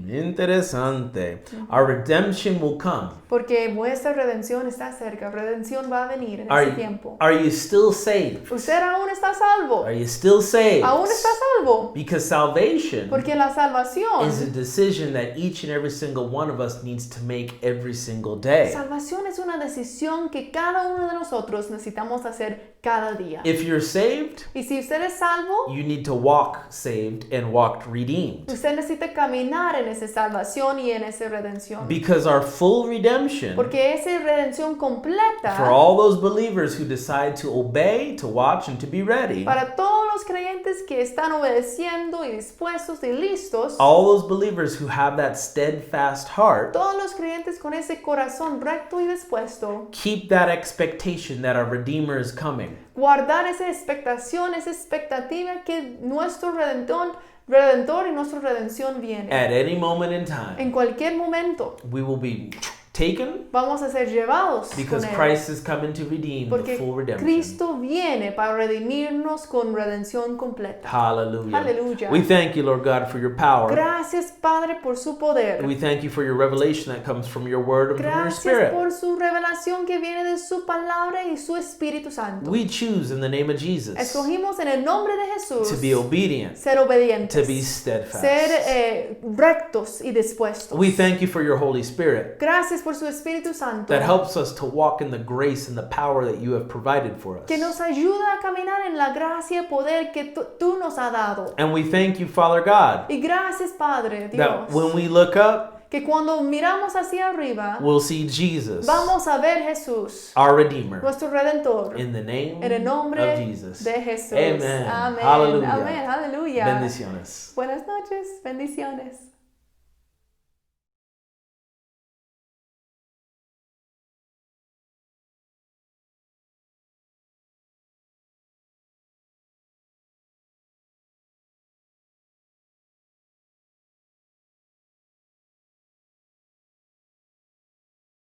S1: Interesante. Our redemption will come.
S2: Porque vuestra redención está cerca. Redención va a venir en ese tiempo.
S1: Are you still saved?
S2: Usted aún está salvo.
S1: Are you still saved?
S2: Aún está salvo.
S1: Because salvation
S2: Porque la salvación,
S1: is a decision that each and every single one of us needs to make every single day.
S2: salvación es una decisión que cada uno de nosotros necesitamos hacer cada día.
S1: If you're saved,
S2: Y si usted es salvo,
S1: you need to walk saved and walk redeemed.
S2: usted necesita caminar en esa salvación y en esa redención.
S1: Because our full redemption,
S2: Porque esa redención completa,
S1: for all those believers who decide to obey, to watch, and to be ready,
S2: para todos los creyentes que están obedeciendo y dispuestos y listos,
S1: all those believers who have that steadfast heart,
S2: todos los creyentes con ese corazón recto y dispuesto,
S1: keep that expectation that our Redeemer is coming.
S2: guardar esa expectativa que nuestro redentor y nuestra redención viene.
S1: At any moment in time,
S2: En cualquier momento
S1: we will be taken
S2: vamos a ser llevados
S1: because
S2: con él.
S1: Christ is coming to redeem the
S2: Porque
S1: full redemption.
S2: Cristo viene para redimirnos con redención completa.
S1: Hallelujah.
S2: Hallelujah.
S1: We thank you, Lord God, for your power.
S2: Gracias, Padre, por su poder.
S1: We thank you for your revelation that comes from your word and from your
S2: Gracias
S1: spirit.
S2: por su revelación que viene de su palabra y su Espíritu Santo.
S1: We choose in the name of Jesus
S2: Escogimos en el nombre de Jesús
S1: to be obedient,
S2: ser obedientes,
S1: to be steadfast.
S2: ser rectos y dispuestos.
S1: We thank you for your Holy Spirit
S2: Gracias por su Espíritu Santo
S1: that helps us to walk in the grace and the power that you have provided for us.
S2: que nos ayuda a caminar en la gracia y poder que tú nos has dado.
S1: And we thank you, Father God,
S2: Y gracias, Padre Dios,
S1: that when we look up,
S2: que cuando miramos hacia arriba,
S1: we'll see Jesus,
S2: vamos a ver Jesús,
S1: our Redeemer,
S2: nuestro Redentor,
S1: in the name
S2: en el nombre
S1: of Jesus.
S2: de Jesús.
S1: Amen.
S2: Amén.
S1: Hallelujah.
S2: Amén. Aleluya.
S1: Bendiciones.
S2: Buenas noches. Bendiciones.